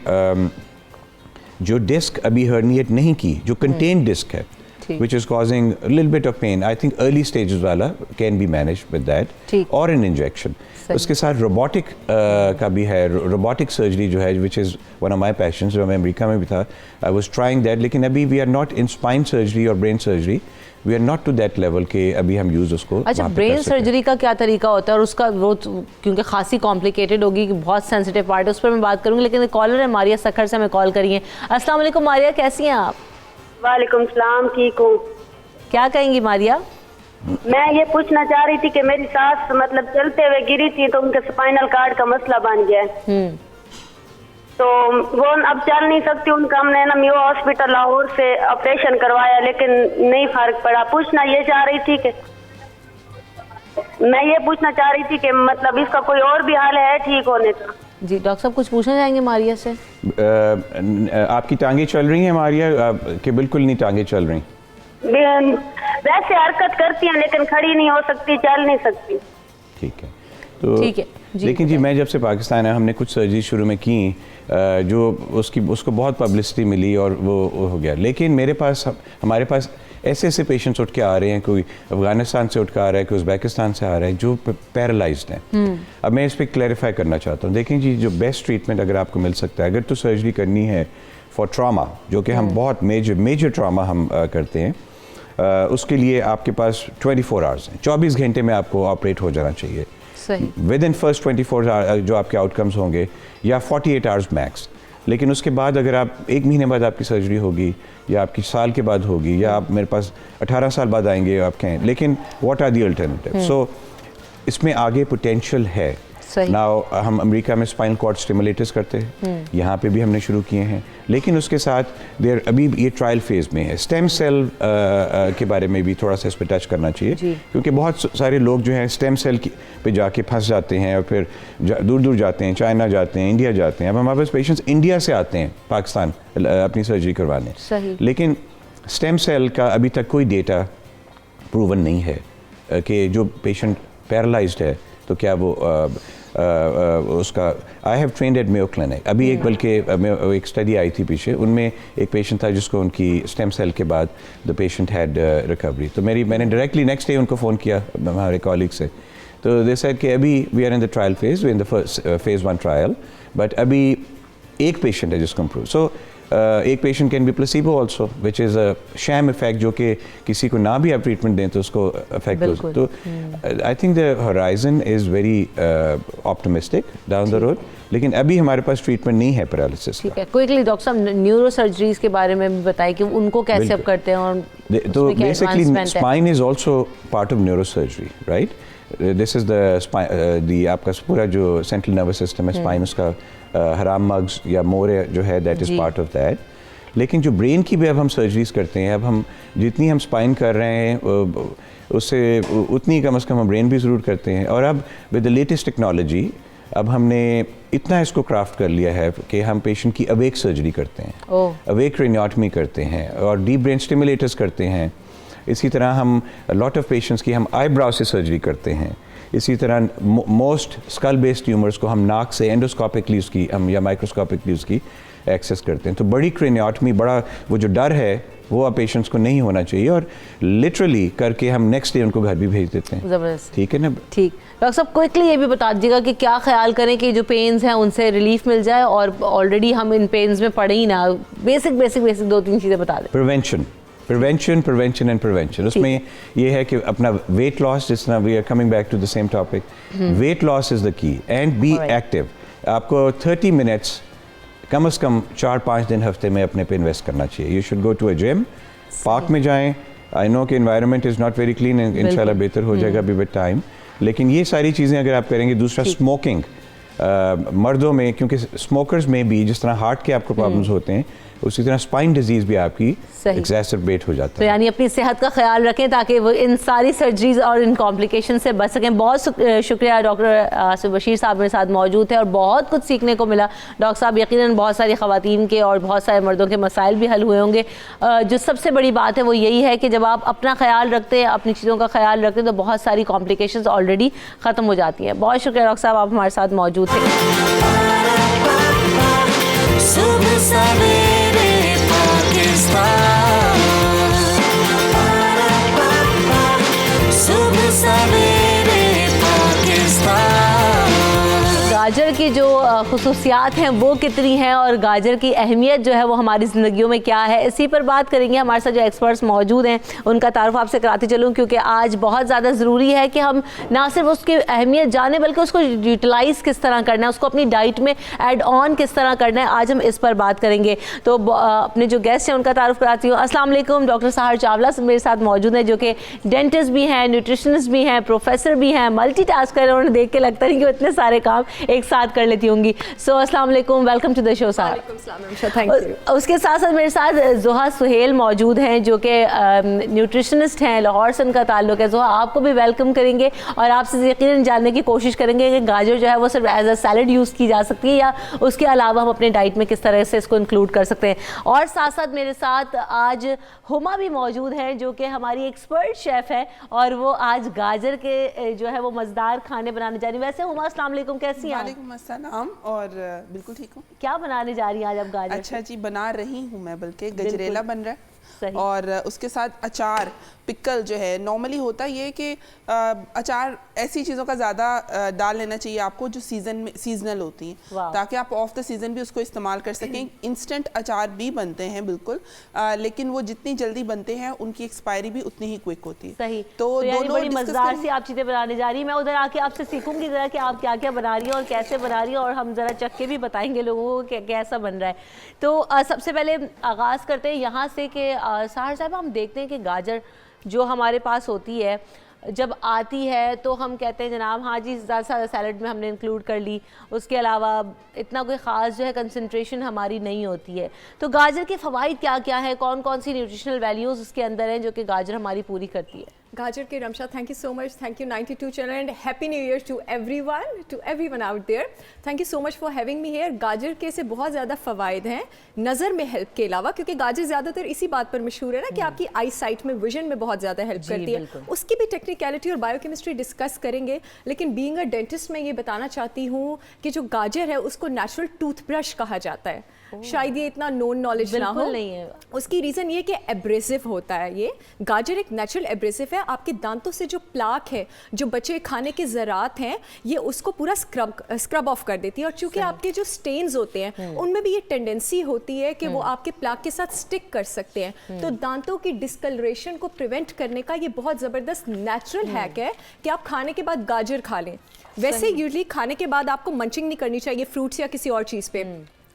Speaker 3: जो डिस्क अभी हर्निएट नहीं की, जो कंटेन डिस्क है, which is causing a little bit of pain. I think early stages वाला can be managed with that, or an injection. उसके साथ robotic का भी है, robotic surgery जो है, which is one of my passions, जो मैं अमेरिका में भी था, I was trying that, लेकिन अभी we are not in spine surgery और brain surgery, we are not to that level के अभी हम यूज़ उसको।
Speaker 1: अच्छा, ब्रेन सर्जरी का क्या तरीका होता है और उसका वो क्योंकि खासी कॉम्प्लिकेटेड होगी, बहुत सेंसिटिव पार्ट है, उस पर मैं बात करूँगी, लेकिन कॉलर है मारिया सखर से, हमें कॉल करिए। अस्सलाम वालेकुम मारिया, कैसी हैं आप?
Speaker 7: वालेकुम सलाम, ठीक हूँ।
Speaker 1: क्या कहेंगी मारिया?
Speaker 7: मैं ये पूछना चाह रही थी कि मेरी सास मतलब चलते हुए गिरी थी तो उनके स्पाइनल कार्ड का मसला बन गया है, तो वो अब चल नहीं सकती। उनका हमने ना मियो हॉस्पिटल लाहौर से ऑपरेशन करवाया, लेकिन नहीं फर्क पड़ा। पूछना ये चाह रही थी कि मैं ये पूछना चाह रही थी कि मतलब इसका कोई और भी हाल है ठीक होने का?
Speaker 1: जी डॉक्टर साहब, कुछ पूछना चाहेंगे मारिया से?
Speaker 3: आपकी टांगे चल रही हैं मारिया कि बिल्कुल नहीं टांगे चल रही?
Speaker 7: वैसे हरकत करती हैं लेकिन खड़ी नहीं हो सकती, चल नहीं सकती।
Speaker 3: ठीक है, तो
Speaker 1: ठीक है जी।
Speaker 3: लेकिन जी, मैं जब से पाकिस्तान आया, हमने कुछ सर्जरी शुरू में की, जो उसको बहुत पब्लिसिटी मिली और वो हो गया, लेकिन हमारे पास ऐसे पेशेंट्स उठ के आ रहे हैं, कोई अफगानिस्तान से उठ के आ रहा है, कोई उज़्बेकिस्तान से आ रहा है, जो पैरालाइज्ड हैं। अब मैं इस पर क्लैरिफाई करना चाहता हूँ। देखें जी, जो बेस्ट ट्रीटमेंट अगर आपको मिल सकता है, अगर तो सर्जरी करनी है फॉर ट्रामा, जो कि हम बहुत मेजर ट्रामा हम करते हैं, उसके लिए आपके पास 24 आवर्स हैं, 24 घंटे में आपको ऑपरेट हो जाना चाहिए।
Speaker 1: सही।
Speaker 3: विद इन फर्स्ट 24 आवर्स जो आपके आउटकम्स होंगे, या 48 आवर्स मैक्स। लेकिन उसके बाद अगर आप 1 महीने बाद आपकी सर्जरी होगी, या आपकी साल के बाद होगी, या आप मेरे पास 18 साल बाद आएंगे आप कहें, लेकिन व्हाट आर दी अल्टरनेटिव? सो इसमें आगे पोटेंशियल है। नाउ हम अमेरिका में स्पाइनल कॉर्ड स्टिमुलेटर्स करते हैं, यहाँ पे भी हमने शुरू किए हैं, लेकिन उसके साथ देर अभी ये ट्रायल फेज में है। स्टेम सेल के बारे में भी थोड़ा सा इस पर टच करना चाहिए, क्योंकि बहुत सारे लोग जो हैं स्टेम सेल पे जाके फंस जाते हैं और फिर दूर दूर जाते हैं, चाइना जाते हैं, इंडिया जाते हैं। अब हमारे पास पेशेंट्स इंडिया से आते हैं पाकिस्तान अपनी सर्जरी करवाने, लेकिन स्टेम सेल का अभी तक कोई डेटा प्रूवन नहीं है कि जो पेशेंट पैरालाइज्ड है तो क्या वो उसका। I have trained at Mayo clinic. अभी एक स्टडी आई थी पीछे, उनमें एक पेशेंट था जिसको उनकी स्टेम सेल के बाद द पेशेंट हैड रिकवरी। तो मैंने डायरेक्टली नेक्स्ट डे उनको फ़ोन किया हमारे कॉलीग से, तो दे सेड कि अभी we are in the trial phase, we in the first phase 1 trial, but अभी एक पेशेंट है जिसको इम्प्रूव। सो एक patient can be placebo also, which is a sham effect, जो कि किसी को ना भी आप ट्रीटमेंट दें तो उसको इफेक्ट हो। तो I think the horizon is very optimistic down the road, लेकिन अभी हमारे पास ट्रीटमेंट नहीं है पैरालिसिस।
Speaker 1: ठीक है, क्विकली डॉक्टर साहब न्यूरो सर्जरीज के बारे में भी बताइए कि उनको कैसे अब करते हैं, और
Speaker 3: तो basically spine is also part of neuro surgery, right? This is the आपका पूरा जो सेंट्रल नर्वस सिस्टम है, स्पाइन, उसका हराम मग्स या मोरे जो है, that is part of that. लेकिन जो ब्रेन की भी अब हम सर्जरीज करते हैं, अब हम जितनी हम स्पाइन कर रहे हैं उससे उतनी कम से कम हम ब्रेन भी ज़रूर करते हैं। और अब विद द लेटेस्ट टेक्नोलॉजी अब हमने इतना इसको क्राफ्ट कर लिया है कि हम पेशेंट की अवेक सर्जरी करते हैं, अवेक क्रेनियोटमी करते हैं, और डीप ब्रेन स्टिमुलेटर्स करते हैं। इसी तरह हम लॉट ऑफ पेशेंट्स की हम आईब्राउ से सर्जरी करते हैं। इसी तरह मोस्ट स्कल बेस्ड ट्यूमर्स को हम नाक से एंडोस्कोपिकली उसकी हम या माइक्रोस्कोपिकली उसकी एक्सेस करते हैं। तो बड़ी क्रेनियोटमी, बड़ा वो जो डर है वो अब पेशेंट्स को नहीं होना चाहिए, और लिटरली करके हम नेक्स्ट डे उनको घर भी भेज देते हैं।
Speaker 1: ज़बरदस्त,
Speaker 3: ठीक है ना?
Speaker 1: ठीक। डॉक्टर साहब क्विकली ये भी बता दीजिएगा कि क्या ख्याल करें कि जो पेन्स हैं उनसे रिलीफ मिल जाए, और ऑलरेडी हम इन पेन्स में पड़े ही ना। बेसिक 2-3 चीज़ें बता दें।
Speaker 3: Prevention, prevention prevention and prevention. उसमें ये है कि अपना वेट लॉस, जिस तरह we are coming back to the same topic, weight loss is the key and be active. आपको 30 मिनट्स कम से कम 4-5 दिन हफ्ते में अपने पे इन्वेस्ट करना चाहिए। You should go to a gym, park में जाएं। आई नो कि environment is not very clean, इंशाल्लाह बेहतर हो जाएगा अभी विद टाइम, लेकिन ये सारी चीज़ें अगर आप करेंगे। दूसरा स्मोकिंग, मर्दों में, क्योंकि स्मोकर्स में भी जिस तरह हार्ट के आपको प्रॉब्लम्स होते हैं, उसी तरह स्पाइन डिजीज भी आपकी एक्सैसरबेट हो जाता है।
Speaker 1: तो यानी अपनी सेहत का ख्याल रखें ताकि वो इन सारी सर्जरीज और इन कॉम्प्लिकेशन से बच सकें। बहुत शुक्रिया डॉक्टर आसिफ बशीर साहब मेरे साथ मौजूद थे और बहुत कुछ सीखने को मिला। डॉक्टर साहब, यकीनन बहुत सारी ख़वातीन के और बहुत सारे मर्दों के मसाइल भी हल हुए होंगे। जो सबसे बड़ी बात है वो यही है कि जब आप अपना ख्याल रखते हैं, अपनी चीज़ों का ख्याल रखते हैं, तो बहुत सारी कॉम्प्लिकेशंस ऑलरेडी ख़त्म हो जाती हैं। बहुत शुक्रिया डॉक्टर साहब, आप हमारे साथ मौजूद थे।
Speaker 4: सुबह सवेरे पाकिस्तान, सुबह सवेरे पाकिस्तान।
Speaker 1: गाजर की जो खुसूसियात हैं वो कितनी हैं और गाजर की अहमियत जो है वो हमारी ज़िंदगियों में क्या है, इसी पर बात करेंगे। हमारे साथ जो एक्सपर्ट्स मौजूद हैं उनका तारुफ आपसे कराती चलूँ, क्योंकि आज बहुत ज़्यादा ज़रूरी है कि हम ना सिर्फ उसकी अहमियत जानें बल्कि उसको यूटिलाइज़ किस तरह करना है, उसको अपनी डाइट में ऐड ऑन किस तरह करना है। आज हम इस पर बात करेंगे। तो अपने जो गेस्ट हैं उनका तारुफ कराती हूँ। अस्सलाम वालेकुम। डॉक्टर सहर चावला मेरे साथ मौजूद हैं, जो कि डेंटिस्ट भी हैं, न्यूट्रिशनिस्ट भी हैं, प्रोफेसर भी हैं, मल्टीटास्कर हैं। उन्हें देख के लगता नहीं कि इतने सारे काम एक साथ कर लेती होंगी। सो अस्सलाम वालेकुम, वेलकम टू द शो साहब। उसके साथ साथ मेरे साथ जोहा सुहेल मौजूद हैं, जो कि न्यूट्रिशनिस्ट हैं, लाहौर से उनका ताल्लुक है। जोहा, आपको भी वेलकम करेंगे और आपसे यकीनन जानने की कोशिश करेंगे कि गाजर जो है वो सिर्फ एज अ सैलड यूज़ की जा सकती है या उसके अलावा हम अपने डाइट में किस तरह से इसको इंक्लूड कर सकते हैं। और साथ साथ मेरे साथ आज हुमा भी मौजूद हैं, जो कि हमारी एक्सपर्ट शेफ़ है और वो आज गाजर के जो है वो मज़ेदार खाने बनाने जा रही है। वैसे हुमा, अस्सलाम वालेकुम, कैसी हैं?
Speaker 8: वालेकुम अस्सलाम, और बिल्कुल ठीक हूँ।
Speaker 1: क्या बनाने जा रही हैं आज आप गाजर?
Speaker 8: अच्छा जी, बना रही हूँ मैं, बल्कि गजरेला बन रहा है
Speaker 1: सही।
Speaker 8: और उसके साथ अचार, पिकल जो है। नॉर्मली होता ये कि अचार ऐसी चीज़ों का ज़्यादा डाल लेना चाहिए आपको जो सीजनल होती हैं, ताकि आप ऑफ द सीज़न भी उसको इस्तेमाल कर सकें। इंस्टेंट अचार भी बनते हैं बिल्कुल, लेकिन वो जितनी जल्दी बनते हैं उनकी एक्सपायरी भी उतनी ही क्विक होती है।
Speaker 1: सही।
Speaker 8: तो
Speaker 1: यानी बड़ी मज़ेदार सी आप चीज़ें बनाने जा रही हैं। मैं उधर आके आपसे सीखूंगी ज़रा कि आप क्या क्या बना रही हैं और कैसे बना रही हैं, और हम ज़रा चख के भी बताएंगे लोगों को कि कैसा बन रहा है। तो सबसे पहले आगाज़ करते हैं यहाँ से कि सहर साहब, हम देखते हैं कि गाजर जो हमारे पास होती है जब आती है तो हम कहते हैं जनाब हाँ जी ज़्यादा सैलड में हमने इंक्लूड कर ली, उसके अलावा इतना कोई ख़ास जो है कंसंट्रेशन हमारी नहीं होती है। तो गाजर के फ़वाइद क्या क्या है, कौन कौन सी न्यूट्रिशनल वैल्यूज़ उसके अंदर हैं जो कि गाजर हमारी पूरी करती है?
Speaker 9: गाजर के Ramsha, thank you so much, thank you 92 channel and happy new year to everyone out there. Thank you so much for having me here. गाजर के से बहुत ज़्यादा फ़वाइद हैं नज़र में हेल्प के अलावा, क्योंकि गाजर ज़्यादातर इसी बात पर मशहूर है ना कि आपकी आई साइट में, विजन में बहुत ज़्यादा हेल्प करती है। उसकी भी टेक्निकलिटी और बायोकेमिस्ट्री डिस्कस करेंगे, लेकिन बीइंग अ डेंटिस्ट मैं ये बताना चाहती हूँ कि जो गाजर है उसको नेचुरल टूथब्रश कहा जाता है। शायद ये इतना नोन नॉलेज ना हो,
Speaker 1: नहीं है।
Speaker 9: उसकी रीज़न ये कि एब्रेसिव होता है। ये गाजर एक नेचुरल एब्रेसिव है। आपके दांतों से जो प्लाक है, जो बचे खाने के ज़रात हैं, ये उसको पूरा स्क्रब ऑफ कर देती है। और चूंकि आपके जो स्टेन्स होते हैं उनमें भी ये टेंडेंसी होती है कि वो आपके प्लाक के साथ स्टिक कर सकते हैं। तो दांतों की डिस्कलरेशन को प्रिवेंट करने का ये बहुत ज़बरदस्त नेचुरल हैक है कि आप खाने के बाद गाजर खा लें। वैसे यूजली खाने के बाद आपको मंचिंग नहीं करनी चाहिए फ्रूट्स या किसी और चीज़ पे,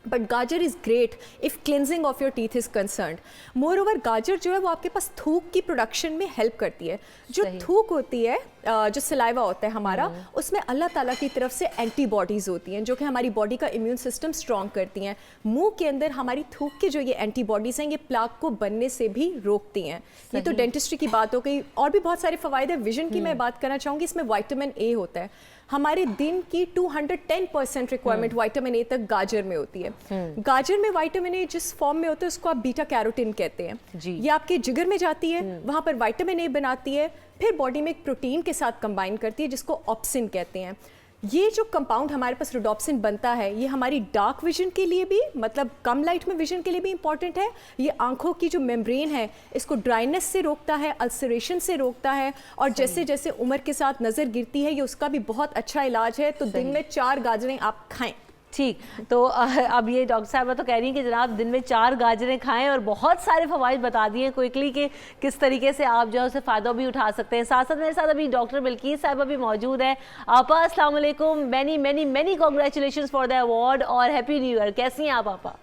Speaker 9: बट गाजर is great if cleansing of your teeth is concerned. More over गाजर जो है वो आपके पास थूक की प्रोडक्शन में हेल्प करती है। जो थूक होती है, जो सलाइवा होता है हमारा, उसमें अल्लाह ताला की तरफ से एंटीबॉडीज़ होती हैं जो कि हमारी बॉडी का इम्यून सिस्टम स्ट्रॉन्ग करती हैं। मुंह के अंदर हमारी थूक के जो ये एंटीबॉडीज़ हैं, ये प्लाक को बनने से भी रोकती हैं। ये तो डेंटिस्ट्री की बात हो गई, और भी बहुत सारे फ़वाइद है। विजन की मैं बात करना चाहूँगी, इसमें विटामिन ए होता है। हमारे दिन की 210% रिक्वायरमेंट विटामिन ए तक गाजर में होती है। गाजर में विटामिन ए जिस फॉर्म में होता है उसको आप बीटा कैरोटीन कहते हैं। ये आपके जिगर में जाती है, वहाँ पर विटामिन ए बनाती है, फिर बॉडी में एक प्रोटीन के साथ कंबाइन करती है जिसको ऑप्सिन कहते हैं। ये जो कंपाउंड हमारे पास रोडोप्सिन बनता है, ये हमारी डार्क विजन के लिए भी, मतलब कम लाइट में विजन के लिए भी इंपॉर्टेंट है। ये आंखों की जो मेम्ब्रेन है इसको ड्राइनेस से रोकता है, अल्सरेशन से रोकता है, और जैसे जैसे उम्र के साथ नज़र गिरती है ये उसका भी बहुत अच्छा इलाज है। तो दिन में 4 गाजरें आप खाएं।
Speaker 1: ठीक, तो अब ये डॉक्टर साहबा तो कह रही हैं कि जनाब दिन में 4 गाजरें खाएं और बहुत सारे फ़वाइद बता दिए क्विकली कि किस तरीके से आप जो है उसे फ़ायदा भी उठा सकते हैं। साथ साथ मेरे साथ अभी डॉक्टर बिल्कीस साहिबा भी मौजूद है। आपा अस्सलाम वालेकुम, many many many congratulation for the award और हैप्पी न्यू ईयर। कैसी हैं आप आपा?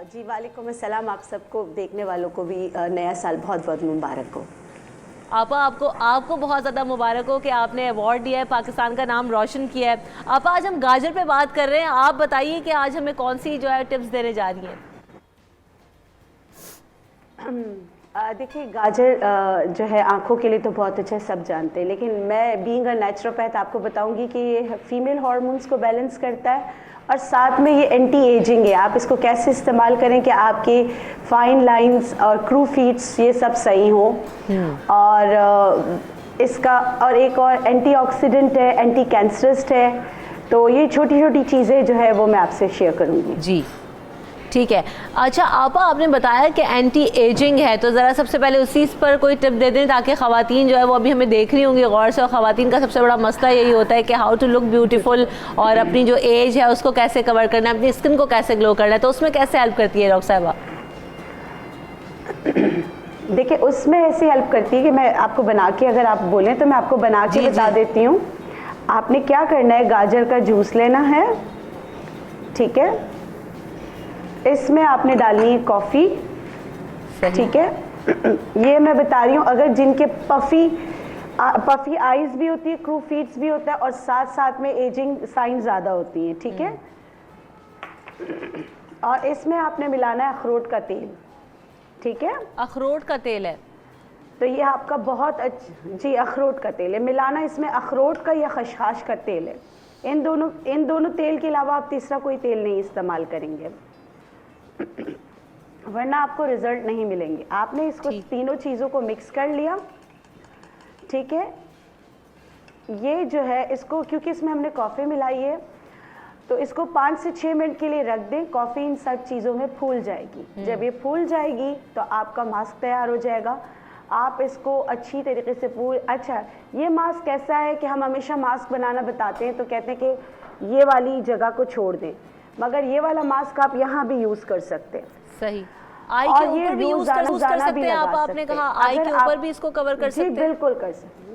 Speaker 10: जी वालेकुम अस्सलाम, आप सबको देखने वालों को भी नया साल बहुत बहुत मुबारक हो।
Speaker 1: आपा आपको बहुत ज़्यादा मुबारक हो कि आपने अवार्ड दिया है, पाकिस्तान का नाम रोशन किया है। आपा आज हम गाजर पे बात कर रहे हैं, आप बताइए कि आज हमें कौन सी जो है टिप्स देने जा रही हैं?
Speaker 10: देखिए गाजर जो है आंखों के लिए तो बहुत अच्छा सब जानते हैं, लेकिन मैं बीइंग अ नेचुरोपैथ आपको बताऊंगी कि ये फीमेल हार्मोन्स को बैलेंस करता है और साथ में ये एंटी एजिंग है। आप इसको कैसे इस्तेमाल करें कि आपके फाइन लाइंस और क्रू फीट्स ये सब सही हों, और इसका और एक और एंटीऑक्सीडेंट है, एंटी कैंसरस्ट है। तो ये छोटी छोटी चीज़ें जो है वो मैं आपसे शेयर करूँगी।
Speaker 1: जी ठीक है। अच्छा आपा, आपने बताया कि एंटी एजिंग है, तो ज़रा सबसे पहले उसी पर कोई टिप दे दें ताकि ख़वातीन जो है वो अभी हमें देख रही होंगी गौर से, और ख़वातीन का सबसे बड़ा मसला यही होता है कि हाउ टू लुक ब्यूटीफुल और अपनी जो एज है उसको कैसे कवर करना है, अपनी स्किन को कैसे ग्लो करना है, तो उसमें कैसे हेल्प करती है डॉक्टर साहिबा?
Speaker 10: देखिए उसमें ऐसी हेल्प करती है कि मैं आपको बना के, अगर आप बोलें तो मैं आपको बना के बता देती हूँ। आपने क्या करना है, गाजर का जूस लेना है, ठीक है, इसमें आपने डालनी है कॉफ़ी, ठीक है। ये मैं बता रही हूँ अगर जिनके पफी आइज भी होती है, क्रू फीट्स भी होता है, और साथ साथ में एजिंग साइन ज़्यादा होती हैं, ठीक है। और इसमें आपने मिलाना है अखरोट का तेल, ठीक है।
Speaker 1: अखरोट का तेल है
Speaker 10: तो ये आपका बहुत अच्छा, जी अखरोट का तेल है, मिलाना इसमें अखरोट का या खसखस का तेल है। इन दोनों तेल के अलावा आप तीसरा कोई तेल नहीं इस्तेमाल करेंगे, वरना आपको रिजल्ट नहीं मिलेंगे। आपने इसको तीनों चीज़ों को मिक्स कर लिया, ठीक है। ये जो है इसको, क्योंकि इसमें हमने कॉफ़ी मिलाई है, तो इसको 5 से 6 मिनट के लिए रख दें। कॉफ़ी इन सब चीज़ों में फूल जाएगी। जब ये फूल जाएगी तो आपका मास्क तैयार हो जाएगा। आप इसको अच्छी तरीके से अच्छा, ये मास्क कैसा है कि हम हमेशा मास्क बनाना बताते हैं तो कहते हैं कि ये वाली जगह को छोड़ दें, मगर ये वाला मास्क आप यहाँ भी यूज़ कर सकते हैं।
Speaker 1: सही, आई के ऊपर भी यूज़ कर सकते हैं आप, आपने कहा आई के ऊपर भी इसको कवर कर सकते हैं।
Speaker 10: बिल्कुल कर सकते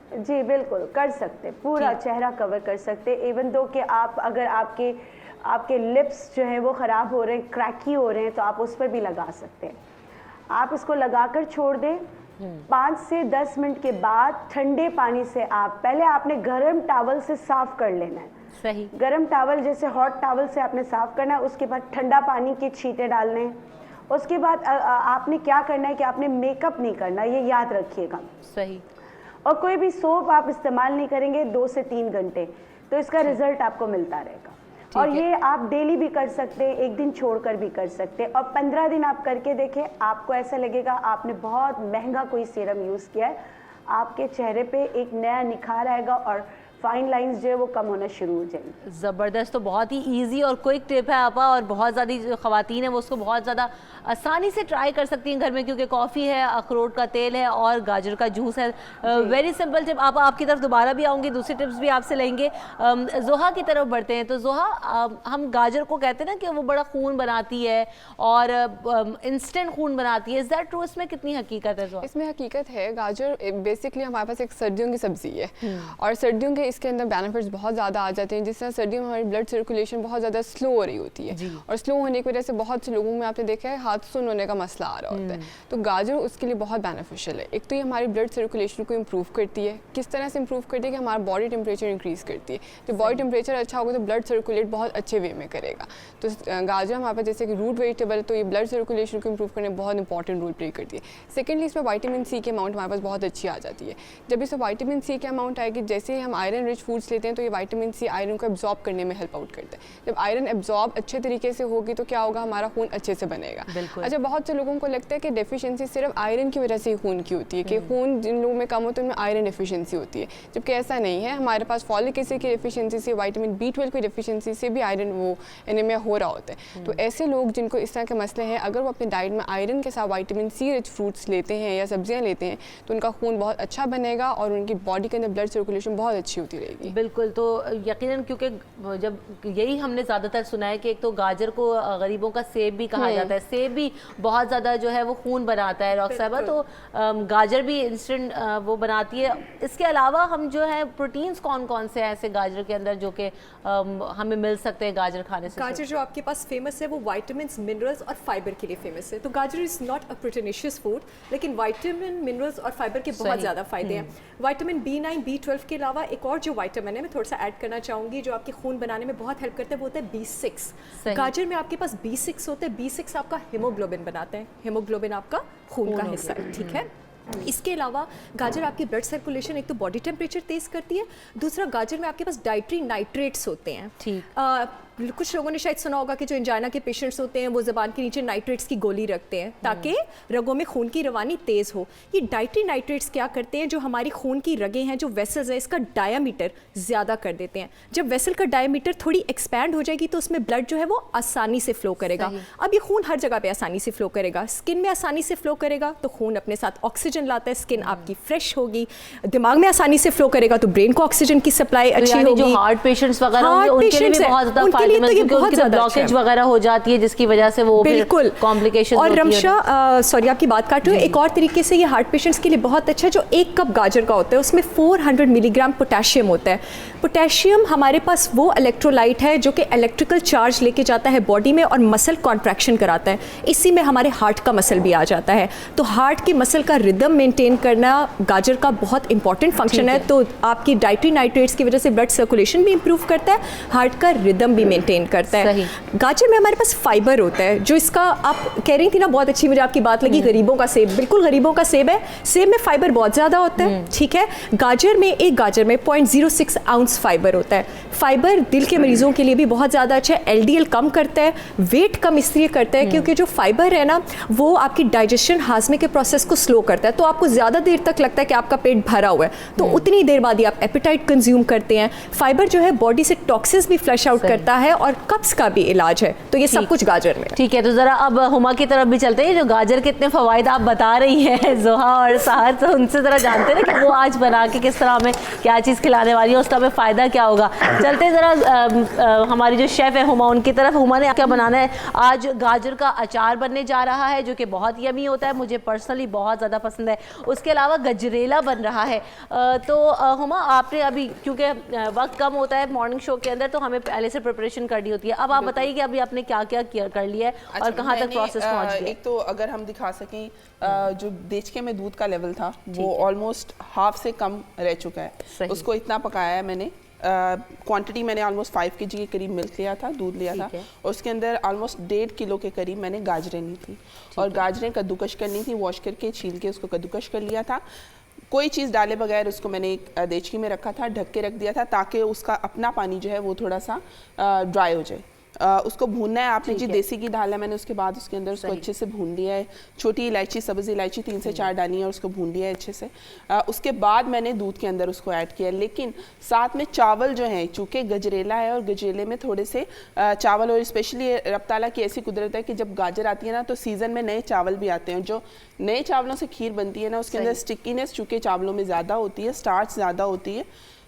Speaker 10: हैं, जी बिल्कुल कर सकते हैं, पूरा चेहरा कवर कर सकते हैं। इवन दो कि आप अगर आपके लिप्स जो है वो ख़राब हो रहे हैं, क्रैकी हो रहे हैं, तो आप उस पर भी लगा सकते हैं। आप इसको लगाकर छोड़ दें। 5 से 10 मिनट के बाद ठंडे पानी से पहले आपने गर्म टॉवल से साफ कर लेना है।
Speaker 1: सही,
Speaker 10: गर्म टॉवल जैसे हॉट टॉवल से आपने साफ करना है। उसके बाद ठंडा पानी के छींटे डालने हैं। उसके बाद आपने क्या करना है कि आपने मेकअप नहीं करना, ये याद रखिएगा।
Speaker 1: सही,
Speaker 10: और कोई भी सोप आप इस्तेमाल नहीं करेंगे 2 से 3 घंटे, तो इसका रिजल्ट आपको मिलता रहेगा। और ये आप डेली भी कर सकते हैं, एक दिन छोड़कर भी कर सकते हैं, और 15 दिन आप करके देखें, आपको ऐसा लगेगा आपने बहुत महंगा कोई सीरम यूज़ किया है। आपके चेहरे पे एक नया निखार आएगा और फाइन लाइंस जो है वो कम होना शुरू हो जाएंगी।
Speaker 1: ज़बरदस्त, तो बहुत ही इजी और क्विक टिप है आपा, और बहुत ज़्यादा जो ख़वातीन है वो उसको बहुत ज़्यादा आसानी से ट्राई कर सकती हैं घर में, क्योंकि कॉफ़ी है, अखरोट का तेल है और गाजर का जूस है। Very simple tip. आपा आपकी तरफ दोबारा भी आऊँगी, दूसरी टिप्स भी आपसे लेंगे। जोहा की तरफ बढ़ते हैं। तो जोहा, हम गाजर को कहते हैं ना कि वो बड़ा खून बनाती है और इंस्टेंट खून बनाती है, इज़ दैट ट्रू? इसमें कितनी हकीकत है जोहा?
Speaker 11: इसमें हकीकत है। गाजर बेसिकली हमारे पास एक सर्दियों की सब्ज़ी है, और सर्दियों के इसके अंदर बेनिफिट्स बहुत ज़्यादा आ जाते हैं। जिस तरह सर्दियों में हमारी ब्लड सर्कुलेशन बहुत ज़्यादा स्लो हो रही होती है, और स्लो होने की वजह से बहुत से लोगों में आपने देखा है हाथ सुन होने का मसला आ रहा होता है। तो गाजर उसके लिए बहुत बेनिफिशियल है। एक तो ये हमारी ब्लड सर्कुलेशन को इम्प्रूव करती है। किस तरह से इम्प्रूव करती है कि हमारा बॉडी टेम्परेचर इंक्रीज़ करती है। जब बॉडी टेम्परेचर अच्छा होगा तो ब्लड सर्कुलेट बहुत अच्छे वे में करेगा। तो गाजर हमारे पास जैसे कि रूट वेजिटेबल है, तो ये ब्लड सर्कुलेशन को इम्प्रूव करने में बहुत इंपॉर्टेंट रोल प्ले करती है। सेकेंडली इसमें विटामिन सी की अमाउंट हमारे पास बहुत अच्छी आ जाती है। जब इसमें विटामिन सी की अमाउंट आएगी, जैसे हम आयरन रिच फूड्स लेते हैं तो ये विटामिन सी आयरन को एब्जॉर्ब करने में हेल्प आउट करता है। जब आयरन एब्जॉर्ब अच्छे तरीके से होगी तो क्या होगा, हमारा खून अच्छे से बनेगा। अच्छा, बहुत से लोगों को लगता है कि डेफिशिएंसी सिर्फ आयरन की वजह से ही खून की होती है, कि खून जिन लोगों में कम होता है उनमें आयरन डेफिशिएंसी होती है, जबकि ऐसा नहीं है। हमारे पास फॉलिक एसिड की डेफिशिएंसी से, विटामिन B12 की डेफिशिएंसी से भी आयरन वो एनीमिया हो रहा होता है। तो ऐसे लोग जिनको इस तरह के मसले हैं, अगर वो अपनी डाइट में आयरन के साथ विटामिन सी रिच फ्रूट्स लेते हैं या सब्जियाँ लेते हैं तो उनका खून बहुत अच्छा बनेगा और उनकी बॉडी के अंदर ब्लड सर्कुलेशन बहुत अच्छी होती है। होती रहेगी।
Speaker 1: बिल्कुल, तो यकीनन क्योंकि जब यही हमने ज़्यादातर सुना है कि एक तो गाजर को गरीबों का सेब भी कहा जाता है, सेब भी बहुत ज़्यादा जो है वो खून बनाता है डॉक्टर साहबा, तो गाजर भी इंस्टेंट वो बनाती है। इसके अलावा हम जो है प्रोटीन्स कौन कौन से ऐसे गाजर के अंदर जो कि हमें मिल सकते हैं गाजर खाने से?
Speaker 9: गाजर जो आपके पास फेमस है वो विटामिन्स, मिनरल्स और फाइबर के लिए फेमस है। तो गाजर is not a proteinaceous food, लेकिन विटामिन, मिनरल्स और फाइबर के बहुत ज़्यादा फायदे हैं। विटामिन B9, B12 के अलावा एक और जो विटामिन है मैं थोड़ा सा ऐड करना चाहूँगी जो आपके खून बनाने में बहुत हेल्प करता है, वो होता है B6। गाजर में आपके पास B6 होता है। B6 आपका हीमोग्लोबिन बनाते हैं। हीमोग्लोबिन आपका खून का हिस्सा है, ठीक है। इसके अलावा गाजर आपकी ब्लड सर्कुलेशन, एक तो बॉडी टेम्परेचर तेज करती है, दूसरा गाजर में आपके पास डाइट्री नाइट्रेट्स होते हैं। ठीक, कुछ लोगों ने शायद सुना होगा कि जो एंजाइना के पेशेंट्स होते हैं वो ज़बान के नीचे नाइट्रेट्स की गोली रखते हैं ताकि रगों में खून की रवानी तेज़ हो। ये डाइट्री नाइट्रेट्स क्या करते हैं, जो हमारी खून की रगें हैं, जो वेसल्स है, इसका डायामीटर ज़्यादा कर देते हैं। जब वेसल का डायामीटर थोड़ी एक्सपैंड हो जाएगी तो उसमें ब्लड जो है वो आसानी से फ्लो करेगा। अब ये खून हर जगह पे आसानी से फ्लो करेगा, स्किन में आसानी से फ्लो करेगा तो खून अपने साथ ऑक्सीजन लाता है, स्किन आपकी फ्रेश होगी। दिमाग में आसानी से फ्लो करेगा तो ब्रेन को ऑक्सीजन की सप्लाई अच्छी होगी।
Speaker 1: जो हार्ट पेशेंट्स वगैरह होंगे उनके लिए भी बहुत ज़्यादा ब्लॉकेज वगैरह हो जाती है जिसकी वजह से वो
Speaker 9: बिल्कुल
Speaker 1: कॉम्प्लिकेशन।
Speaker 9: और रमशा, सॉरी आपकी बात काट रही हूँ, एक और तरीके से ये हार्ट पेशेंट्स के लिए बहुत अच्छा है। जो 1 कप गाजर का होता है उसमें 400 मिलीग्राम पोटेशियम होता है। पोटेशियम हमारे पास वो इलेक्ट्रोलाइट है जो कि इलेक्ट्रिकल चार्ज लेके जाता है बॉडी में और मसल कॉन्ट्रैक्शन कराता है। इसी में हमारे हार्ट का मसल भी आ जाता है। तो हार्ट के मसल का रिदम मेंटेन करना गाजर का बहुत इंपॉर्टेंट फंक्शन है। तो आपकी डाइट्री नाइट्रेट्स की वजह से ब्लड सर्कुलेशन भी इंप्रूव करता है, हार्ट का रिदम भी मेंटेन करता है। गाजर में हमारे पास फाइबर होता है जो इसका, आप कह रही थी ना, बहुत अच्छी मुझे आपकी बात लगी, गरीबों का सेब। बिल्कुल गरीबों का सेब है। सेब में फाइबर बहुत ज़्यादा होता है, ठीक है। गाजर में, एक गाजर में 0.06 आउंस फाइबर होता है। फाइबर दिल के मरीजों के लिए भी बहुत ज़्यादा अच्छा है। LDL कम करता है, वेट कम इसलिए करता है क्योंकि जो फाइबर है ना वो आपकी डाइजेशन, हाजमे के प्रोसेस को स्लो करता है। तो आपको ज़्यादा देर तक लगता है कि आपका पेट भरा हुआ है, तो उतनी देर बाद ही आप एपेटाइट कंज्यूम करते हैं। फाइबर जो है बॉडी से टॉक्सिन्स भी फ्लश आउट करता है और कब्ज का भी इलाज है। तो ये सब कुछ गाजर में।
Speaker 1: ठीक है, तो ज़रा अब हुमा की तरफ भी चलते हैं। जो गाजर के इतने फ़वाइद आप बता रही हैं ज़ोहा और सहर, तो उनसे ज़रा जानते हैं कि वो आज बना के किस तरह हमें क्या चीज़ खिलाने वाली है, उसका हमें फ़ायदा क्या होगा। चलते हैं ज़रा हमारी जो शेफ़ है हुमा, उनकी तरफ। हुमा ने क्या बनाना है आज? गाजर का अचार बनने जा रहा है जो कि बहुत यमी होता है, मुझे पर्सनली बहुत ज़्यादा पसंद है। उसके अलावा गजरेला बन रहा है। तो हुमा, आपने अभी क्योंकि वक्त कम होता है मॉर्निंग शो के अंदर, तो हमें पहले से प्रिपरेशन करनी होती है। अब आप बताइए कि अभी आपने क्या क्या कर लिया है और कहाँ तक प्रोसेस पहुँच गया?
Speaker 8: एक तो अगर हम दिखा सकें, जो देचके में दूध का लेवल था वो ऑलमोस्ट हाफ से कम रह चुका है। उसको इतना पकाया है मैंने, क्वांटिटी मैंने ऑलमोस्ट 5 kg के करीब मिल्क लिया था, दूध लिया था, और उसके अंदर ऑलमोस्ट 1.5 किलो के करीब मैंने गाजरें ली थी। और गाजरें कद्दूकश करनी थी, वॉश करके छील के उसको कद्दूकश कर लिया था। कोई चीज़ डाले बगैर उसको मैंने एक देचकी में रखा था, ढक के रख दिया था ताकि उसका अपना पानी जो है वो थोड़ा सा ड्राई हो जाए। उसको भूनना है आपने जी। देसी घी डाला मैंने, उसके बाद उसके अंदर उसको अच्छे से भून लिया है। छोटी इलायची, सब्ज़ इलायची 3 से 4 डाली है और उसको भून लिया है अच्छे से। उसके बाद मैंने दूध के अंदर उसको ऐड किया, लेकिन साथ में चावल जो हैं, चूँकि गजरेला है और गजरेले में थोड़े से चावल, और स्पेशली रब ताला की ऐसी कुदरत है कि जब गाजर आती है ना तो सीज़न में नए चावल भी आते हैं। जो नए चावलों से खीर बनती है ना उसके अंदर स्टिकीनेस चूँकि चावलों में ज़्यादा होती है, स्टार्च ज़्यादा होती है,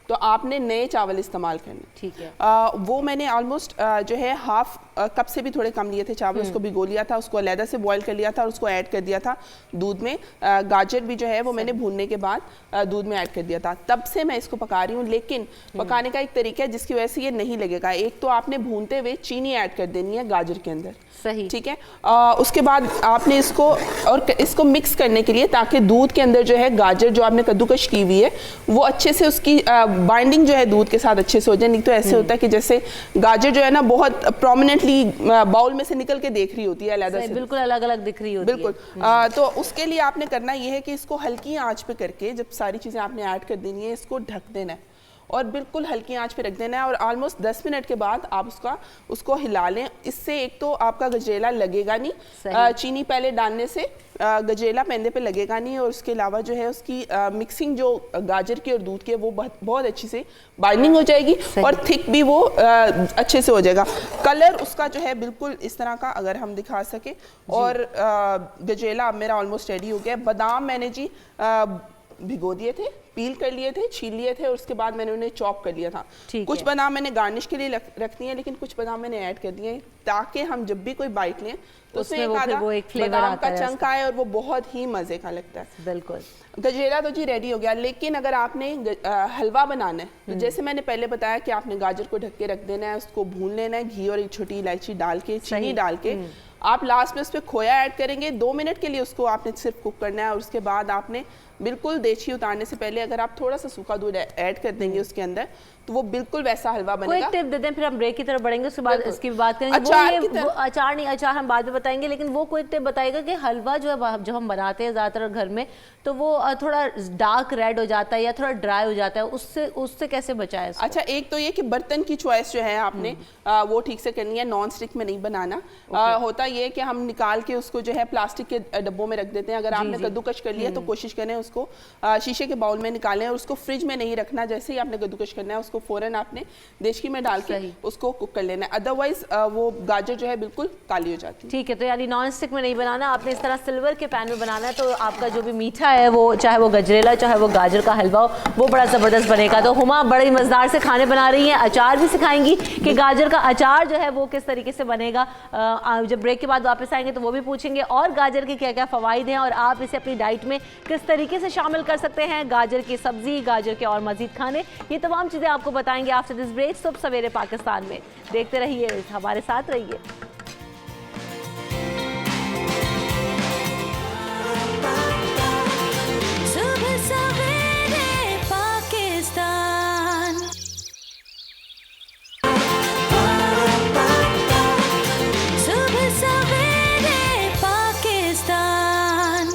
Speaker 8: तो आपने नए चावल इस्तेमाल करने। ठीक है। वो मैंने ऑलमोस्ट जो है हाफ कप से भी थोड़े कम लिए थे चावल, उसको भिगो लिया था, उसको अलहदा से बॉईल कर लिया था और उसको ऐड कर दिया था दूध में। गाजर भी जो है वो मैंने भूनने के बाद दूध में ऐड कर दिया था। तब से मैं इसको पका रही हूँ, लेकिन पकाने का एक तरीका है जिसकी वजह से ये नहीं लगेगा। एक तो आपने भूनते हुए चीनी ऐड कर देनी है गाजर के अंदर, सही, ठीक है। उसके बाद आपने इसको और इसको मिक्स करने के लिए, ताकि दूध के अंदर जो है गाजर जो आपने कद्दूकश की हुई है वो अच्छे से उसकी बाइंडिंग जो है दूध के साथ अच्छे से हो जाए। नहीं तो ऐसे होता है कि जैसे गाजर जो है ना बहुत प्रोमिनेंटली बाउल में से निकल के देख रही होती है, अलग से
Speaker 1: बिल्कुल अलग अलग दिख रही होती है।
Speaker 8: बिल्कुल। तो उसके लिए आपने करना ये है कि इसको हल्की आंच पे करके, जब सारी चीज़ें आपने ऐड कर देनी है, इसको ढक देना है और बिल्कुल हल्की आंच पे रख देना है। और ऑलमोस्ट 10 मिनट के बाद आप उसको हिला लें। इससे एक तो आपका गजरेला लगेगा नहीं, चीनी पहले डालने से गजरेला पैंदे पे लगेगा नहीं, और उसके अलावा जो है उसकी मिक्सिंग जो गाजर की और दूध की है वो बहुत अच्छी से बाइंडिंग हो जाएगी और थिक भी वो अच्छे से हो जाएगा। कलर उसका जो है बिल्कुल इस तरह का अगर हम दिखा सके। और गजरेला अब मेरा ऑलमोस्ट रेडी हो गया। बादाम मैंने जी भिगो दिए थे, पील कर लिए थे, छील लिए थे और उसके बाद मैंने उन्हें चॉप कर लिया था। कुछ बादाम मैंने गार्निश के लिए रख दिए, लेकिन कुछ बादाम मैंने ऐड कर दिए ताकि हम जब भी कोई बाइट लें तो उसमें एक आधा बादाम का चंक आए और वो बहुत ही मजे का लगता है।
Speaker 1: बिल्कुल।
Speaker 8: गजरेला तो जी रेडी हो गया, लेकिन अगर आपने हलवा बनाना है तो जैसे मैंने पहले बताया कि आपने गाजर को ढक के रख देना है, उसको भून लेना है घी और एक छोटी इलायची डाल के, चीनी डाल के, आप लास्ट में उस पर खोया ऐड करेंगे। 2 मिनट के लिए उसको आपने सिर्फ कुक करना है और उसके बाद आपने बिल्कुल देशी उतारने से पहले अगर आप थोड़ा सा सूखा दूध ऐड कर देंगे उसके अंदर तो वो बिल्कुल वैसा हलवा बनेगा।
Speaker 1: कोई टिप दे दें, फिर हम ब्रेक की तरफ बढ़ेंगे, उसके बाद इसकी भी बात करेंगे। अचार नहीं, अचार हम बाद में बताएंगे, लेकिन वो कोई टिप बताएगा कि हलवा जो है जो हम बनाते हैं ज़्यादातर घर में तो वो थोड़ा डार्क रेड हो जाता है या थोड़ा ड्राई हो जाता है, उससे कैसे बचाएं?
Speaker 8: अच्छा, एक तो ये कि बर्तन की चॉइस जो है आपने वो ठीक से करनी है, नॉन स्टिक में नहीं बनाना। होता ये कि हम निकाल के उसको जो है प्लास्टिक के डब्बों में रख देते हैं। अगर आपने कद्दूकश कर लिया तो कोशिश करें उसको शीशे के बाउल में निकालें और उसको फ्रिज में नहीं रखना। जैसे ही आपने कद्दूकश करना है उसको फौरन आपने देशकी में डाल के उसको कुक कर लेना है, अदरवाइज वो गाजर जो है बिल्कुल काली हो जाती है।
Speaker 1: ठीक है, तो यानी नॉन स्टिक में नहीं बनाना, आपने इस तरह सिल्वर के पैन में बनाना है, तो आपका जो भी मीठा है वो चाहे वो गजरेला चाहे वो गाजर का हलवा हो वो बड़ा ज़बरदस्त बनेगा। तो हुमा बड़ी मज़ेदार से खाने बना रही हैं, अचार भी सिखाएंगी कि गाजर का अचार जो है वो किस तरीके से बनेगा। जब ब्रेक के बाद वापस आएंगे तो वो भी पूछेंगे और गाजर के क्या क्या फ़वाइद हैं और आप इसे अपनी डाइट में किस तरीके से शामिल कर सकते हैं। गाजर की सब्जी, गाजर के और मज़ीद खाने, ये तमाम चीज़ें आपको बताएंगे आफ्टर दिस ब्रेक। सुबह सवेरे पाकिस्तान में देखते रहिए, हमारे साथ रहिए।
Speaker 4: सुबह सवेरे पाकिस्तान, सुबह सवेरे Pakistan.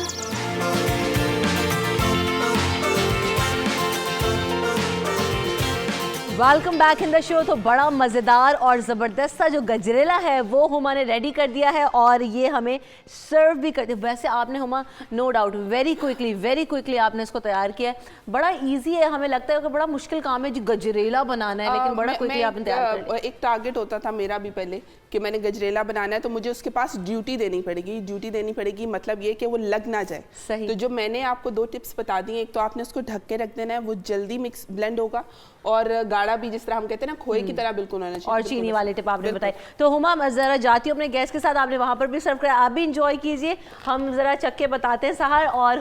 Speaker 1: Welcome back in the show. तो बड़ा मज़ेदार और ज़बरदस्त सा जो गजरेला है वो हुमा ने रेडी कर दिया है और ये हमें सर्व भी कर दिया। वैसे आपने Huma no doubt very quickly आपने इसको तैयार किया है। बड़ा इजी है, हमें लगता है कि बड़ा मुश्किल काम है जी गजरेला बनाना है, लेकिन बड़ा क्विकली आपने तैयार कर लिया।
Speaker 8: एक टारगेट होता था मेरा भी पहले कि मैंने गजरेला बनाना है तो मुझे उसके पास ड्यूटी देनी पड़ेगी, मतलब ये कि वो लग ना जाए।
Speaker 1: सही।
Speaker 8: तो जो मैंने आपको 2 टिप्स बता दी, एक तो आपने उसको ढक के रख देना है, वो जल्दी मिक्स ब्लेंड होगा और गाढ़ा भी जिस तरह हम कहते हैं ना खोए की तरह बिल्कुल होना चाहिए।
Speaker 1: और चीनी वाली टिप आपने बताई। तो हुमा जरा जाती हूँ अपने गेस्ट के साथ, आपने वहाँ पर भी सर्व कराया, आप भी इंजॉय कीजिए। हम जरा चक्के बताते हैं सहर और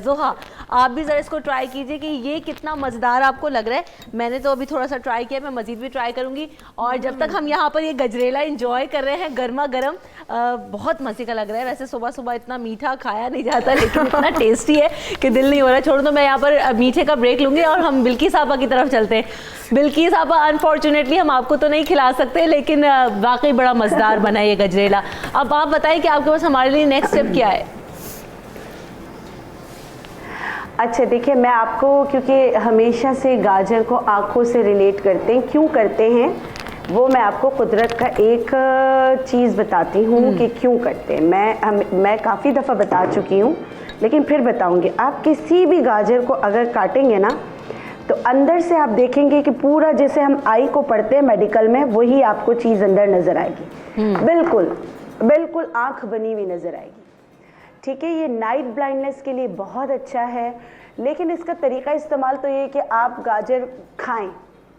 Speaker 1: जोहा, आप भी जरा इसको ट्राई कीजिए कि ये कितना मज़ेदार आपको लग रहा है। मैंने तो अभी थोड़ा सा ट्राई किया, मैं मज़ीद भी ट्राई करूँगी। और जब तक हम यहाँ पर ये गजरेला इंजॉय कर रहे हैं गर्मा गर्म, बहुत मज़े का लग रहा है। वैसे सुबह सुबह इतना मीठा खाया नहीं जाता, लेकिन इतना टेस्टी है कि दिल नहीं हो रहा छोड़ दो। मैं यहाँ पर मीठे का ब्रेक लूँगी और हम बिल्किस आपा की तरफ चलते हैं। बिल्किस आपा, अनफॉर्चुनेटली हम आपको तो नहीं खिला सकते, लेकिन वाकई बड़ा मज़ेदार बना है ये गजरेला। अब आप बताइए कि आपके पास हमारे लिए नेक्स्ट स्टेप क्या है?
Speaker 10: अच्छा देखिए, मैं आपको क्योंकि हमेशा से गाजर को आँखों से रिलेट करते हैं, क्यों करते हैं वो मैं आपको कुदरत का एक चीज़ बताती हूँ कि क्यों करते हैं। मैं काफ़ी दफ़ा बता चुकी हूँ लेकिन फिर बताऊँगी। आप किसी भी गाजर को अगर काटेंगे ना तो अंदर से आप देखेंगे कि पूरा जैसे हम आई को पढ़ते हैं मेडिकल में, वही आपको चीज़ अंदर नज़र आएगी। बिल्कुल आँख बनी हुई नज़र आएगी। ठीक है, ये नाइट ब्लाइंडनेस के लिए बहुत अच्छा है, लेकिन इसका तरीका इस्तेमाल तो ये कि आप गाजर खाएं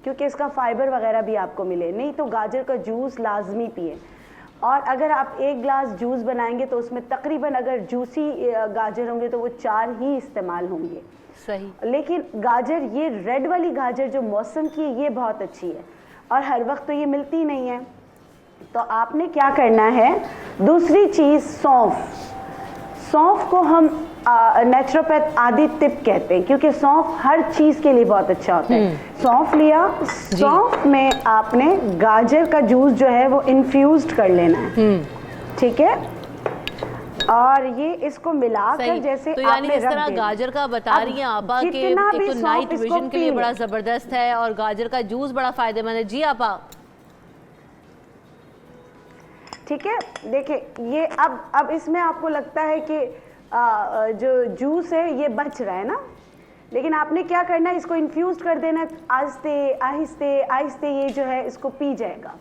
Speaker 10: क्योंकि इसका फाइबर वगैरह भी आपको मिले, नहीं तो गाजर का जूस लाजमी पिए। और अगर आप 1 ग्लास जूस बनाएंगे तो उसमें तकरीबन अगर जूसी गाजर होंगे तो वो 4 ही इस्तेमाल होंगे।
Speaker 1: सही।
Speaker 10: लेकिन गाजर, ये रेड वाली गाजर जो मौसम की है, ये बहुत अच्छी है और हर वक्त तो ये मिलती नहीं है। तो आपने क्या करना है, दूसरी चीज़ सौंफ को हम नेचुरोपैथ आदि टिप कहते हैं क्योंकि सौंफ हर चीज़ के लिए बहुत अच्छा होता है। सौंफ लिया, सौंफ में आपने गाजर का जूस जो है वो इन्फ्यूज्ड कर लेना है। ठीक है, और ये इसको मिलाकर जैसे
Speaker 1: तो यानी इस तरह गाजर का बता रही हैं आपा कि एक तो नाइट विजन के लिए बड़ा ज़बरदस्त है और गाजर का जूस बड़ा फ़ायदेमंद है। जी आपा।
Speaker 10: ठीक है, देखिए ये अब इसमें आपको लगता है कि जो जूस है ये बच रहा है ना, लेकिन आपने क्या करना है, इसको इन्फ्यूज कर देना। आहिस्ते आहिस्ते ये जो है इसको पी जाएगा।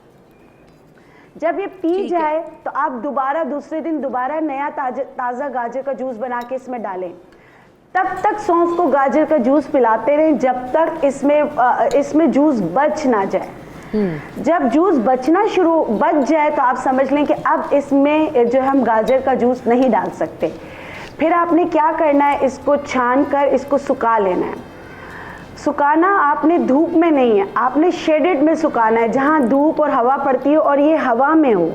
Speaker 10: जब ये पी जाए तो आप दोबारा दूसरे दिन दोबारा नया ताज़ा गाजर का जूस बना के इसमें डालें। तब तक सौंफ को गाजर का जूस पिलाते रहें जब तक इसमें जूस बच ना जाए। जब जूस बच जाए तो आप समझ लें कि अब इसमें जो हम गाजर का जूस नहीं डाल सकते। फिर आपने क्या करना है, इसको छान कर इसको सुखा लेना है। सुखाना आपने धूप में नहीं है, आपने शेडेड में सुखाना है जहाँ धूप और हवा पड़ती हो और ये हवा में हो।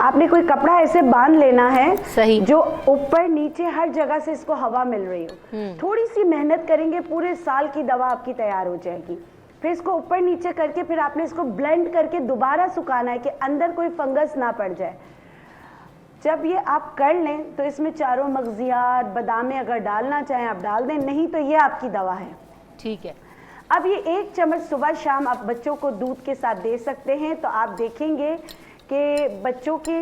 Speaker 10: आपने कोई कपड़ा ऐसे बांध लेना है
Speaker 1: सही,
Speaker 10: जो ऊपर नीचे हर जगह से इसको हवा मिल रही हो। थोड़ी सी मेहनत करेंगे, पूरे साल की दवा आपकी तैयार हो जाएगी। फिर इसको ऊपर नीचे करके फिर आपने इसको ब्लेंड करके दोबारा सुखाना है कि अंदर कोई फंगस ना पड़ जाए। जब ये आप कर लें तो इसमें चारों मगजियात, बादामें अगर डालना चाहें आप डाल दें, नहीं तो ये आपकी दवा है।
Speaker 1: ठीक है।
Speaker 10: अब ये 1 चम्मच सुबह शाम आप बच्चों को दूध के साथ दे सकते हैं, तो आप देखेंगे कि बच्चों के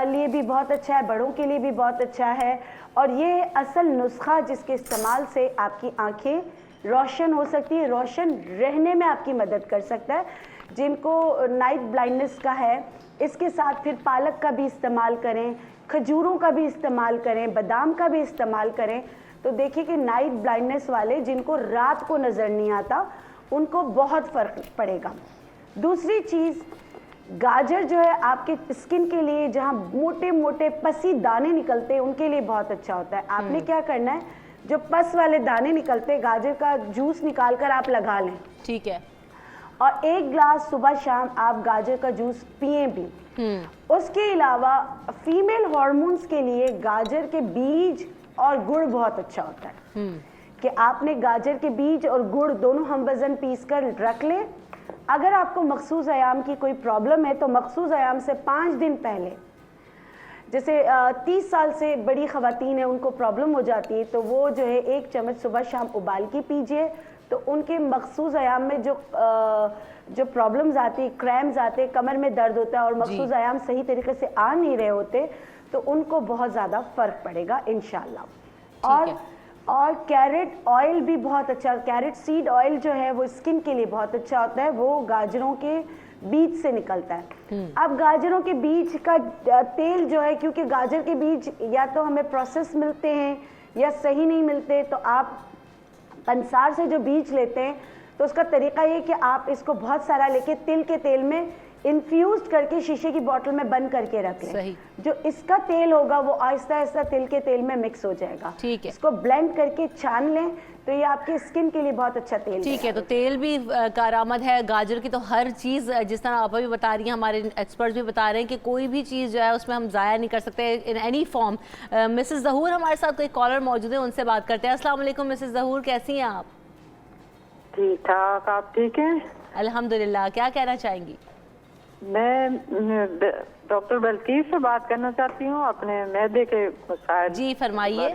Speaker 10: लिए भी बहुत अच्छा है, बड़ों के लिए भी बहुत अच्छा है। और ये असल नुस्खा जिसके इस्तेमाल से आपकी आंखें रोशन हो सकती है, रोशन रहने में आपकी मदद कर सकता है। जिनको नाइट ब्लाइंडनेस का है, इसके साथ फिर पालक का भी इस्तेमाल करें, खजूरों का भी इस्तेमाल करें, बादाम का भी इस्तेमाल करें, तो देखिए कि नाइट ब्लाइंडनेस वाले जिनको रात को नज़र नहीं आता उनको बहुत फ़र्क पड़ेगा। दूसरी चीज़, गाजर जो है आपके स्किन के लिए, जहाँ मोटे मोटे पसी दाने निकलते हैं उनके लिए बहुत अच्छा होता है। आपने क्या करना है, जो पस वाले दाने निकलते हैं, गाजर का जूस निकाल कर आप लगा लें।
Speaker 1: ठीक है।
Speaker 10: और 1 ग्लास सुबह शाम आप गाजर का जूस पिए भी। उसके अलावा फीमेल हार्मोन्स के लिए गाजर के बीज और गुड़ बहुत अच्छा होता है कि आपने गाजर के बीज और गुड़ दोनों हम वज़न पीस कर रख लें। अगर आपको मखसूस आयाम की कोई प्रॉब्लम है तो मखसूस आयाम से 5 दिन पहले, जैसे 30 साल से बड़ी ख़वातीन है उनको प्रॉब्लम हो जाती है, तो वो जो है 1 चम्मच सुबह शाम उबाल के पीजिए, तो उनके मखसूस आयाम में जो प्रॉब्लम्स आती है, क्रैम्स आते, कमर में दर्द होता है और मखसूस आयाम सही तरीके से आ नहीं रहे होते, तो उनको बहुत ज़्यादा फ़र्क पड़ेगा इंशाल्लाह। और कैरेट ऑयल भी बहुत अच्छा, कैरेट सीड ऑयल जो है वो स्किन के लिए बहुत अच्छा होता है, वो गाजरों के बीज से निकलता है। अब गाजरों के बीज का तेल जो है, क्योंकि गाजर के बीज या तो हमें प्रोसेस मिलते हैं या सही नहीं मिलते, तो आप पंसार से जो बीज लेते हैं तो उसका तरीका ये कि आप इसको बहुत सारा लेके तिल के तेल में इन्फ्यूज करके शीशे की बोतल में बंद करके रख लें। जो इसका तेल होगा वो आहिस्ता आहिस्ता तिल के तेल में मिक्स हो जाएगा।
Speaker 1: ठीक है।
Speaker 10: इसको ब्लेंड करके छान लें तो ये आपके स्किन के लिए बहुत अच्छा तेल।
Speaker 1: ठीक है, तो तेल भी कारआमद है, गाजर की तो हर चीज़ जिस तरह आप भी बता रही हैं, हमारे एक्सपर्ट्स भी बता रहे हैं कि कोई भी चीज़ जो है उसमें हम ज़ाया नहीं कर सकते इन एनी फॉर्म। मिसेस ज़हूर हमारे साथ कोई कॉलर मौजूद है, उनसे बात करते हैं। अस्सलाम वालेकुम मिसेस ज़हूर, कैसी हैं आप?
Speaker 12: ठीक ठाक, आप ठीक हैं?
Speaker 1: अल्हम्दुलिल्लाह। क्या कहना चाहेंगी?
Speaker 12: मैं डॉक्टर बल्कीस से बात करना चाहती हूँ अपने मैदे के मसाइल।
Speaker 1: जी फरमाइए।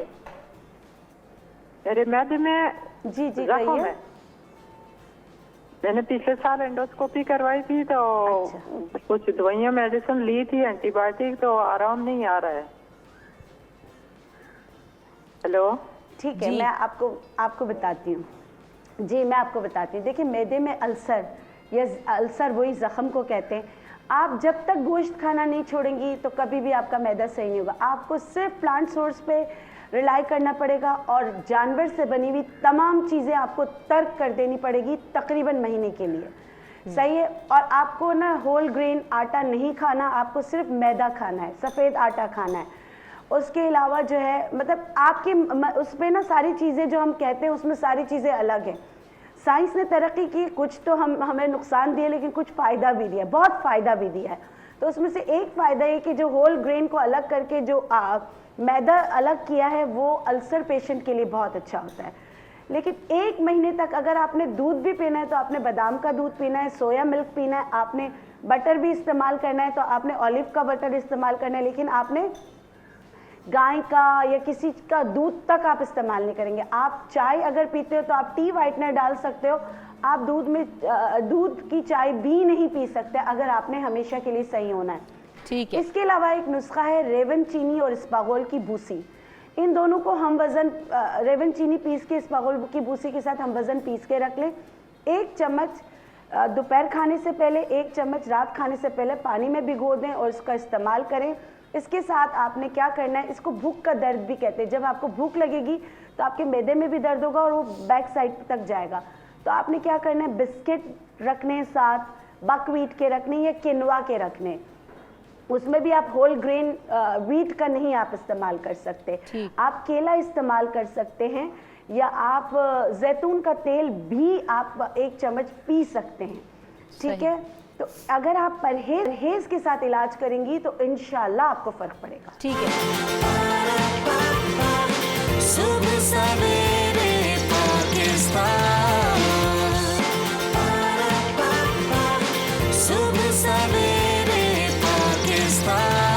Speaker 12: मेरे मैदे में
Speaker 10: जी
Speaker 12: जख्म है। मैंने पिछले साल एंडोस्कोपी करवाई थी, तो कुछ दवाइयाँ मेडिसिन ली थी एंटीबायोटिक, तो आराम नहीं आ रहा है। हेलो।
Speaker 10: ठीक है, मैं आपको बताती हूँ। जी मैं आपको बताती हूँ। देखिए, मैदे में अल्सर या अल्सर वही ज़ख़म को कहते हैं। आप जब तक गोश्त खाना नहीं छोड़ेंगी तो कभी भी आपका मैदा सही नहीं होगा। आपको सिर्फ प्लांट सोर्स पे रिलाई करना पड़ेगा और जानवर से बनी हुई तमाम चीज़ें आपको तर्क कर देनी पड़ेगी तकरीबन महीने के लिए। सही है। और आपको ना होल ग्रेन आटा नहीं खाना, आपको सिर्फ मैदा खाना है, सफ़ेद आटा खाना है। उसके अलावा जो है मतलब आपके उसमें ना सारी चीज़ें जो हम कहते हैं उसमें सारी चीज़ें अलग हैं। साइंस ने तरक्की की, कुछ तो हमें नुकसान दिए लेकिन कुछ फ़ायदा भी दिया, बहुत फ़ायदा भी दिया है। तो उसमें से एक फ़ायदा ये कि जो होल ग्रेन को अलग करके जो मैदा अलग किया है वो अल्सर पेशेंट के लिए बहुत अच्छा होता है। लेकिन 1 महीने तक अगर आपने दूध भी पीना है तो आपने बादाम का दूध पीना है, सोया मिल्क पीना है, आपने बटर भी इस्तेमाल करना है तो आपने ऑलिव का बटर इस्तेमाल करना है, लेकिन आपने गाय का या किसी का दूध तक आप इस्तेमाल नहीं करेंगे। आप चाय अगर पीते हो तो आप टी वाइटनर डाल सकते हो, आप दूध की चाय भी नहीं पी सकते अगर आपने हमेशा के लिए सही होना है।
Speaker 1: ठीक है।
Speaker 10: इसके अलावा एक नुस्खा है रेवन चीनी और इस्पागोल की भूसी। इन दोनों को हम वज़न रेवन चीनी पीस के इस्पागोल की भूसी के साथ हम वज़न पीस के रख लें। 1 चम्मच दोपहर खाने से पहले, 1 चम्मच रात खाने से पहले पानी में भिगो दें और इसका इस्तेमाल करें। इसके साथ आपने क्या करना है, इसको भूख का दर्द भी कहते हैं। जब आपको भूख लगेगी तो आपके मैदे में भी दर्द होगा और वो बैक साइड तक जाएगा। तो आपने क्या करना है, बिस्किट रखने साथ, बकव्हीट के रखने या किनवा के रखने। उसमें भी आप होल ग्रेन व्हीट का नहीं आप इस्तेमाल कर सकते, आप केला इस्तेमाल कर सकते हैं या आप जैतून का तेल भी आप 1 चम्मच पी सकते हैं। ठीक है, तो अगर आप परहेज के साथ इलाज करेंगी तो इंशाल्लाह आपको फर्क पड़ेगा।
Speaker 1: ठीक है।
Speaker 4: सुबह सवेरे पाकिस्तान, सुबह सवेरे पाकिस्तान।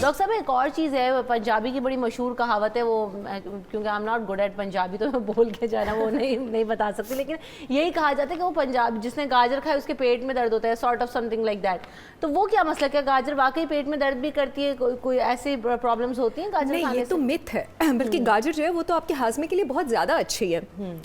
Speaker 1: डॉक्टर साहब एक और चीज़ है, पंजाबी की बड़ी मशहूर कहावत है, वो क्योंकि I am not good at Punjabi तो मैं बोल के जाना वो नहीं बता सकती, लेकिन यही कहा जाता है कि वो पंजाब जिसने गाजर खाए उसके पेट में दर्द होता है, sort of something like that. तो वो क्या मसला, क्या गाजर वाकई पेट में दर्द भी करती है? कोई ऐसी प्रॉब्लम्स होती हैं गाजर खाने से?
Speaker 9: ये तो मिथ है, बल्कि गाजर जो है वो तो आपके हाजमे के लिए बहुत ज़्यादा अच्छी है।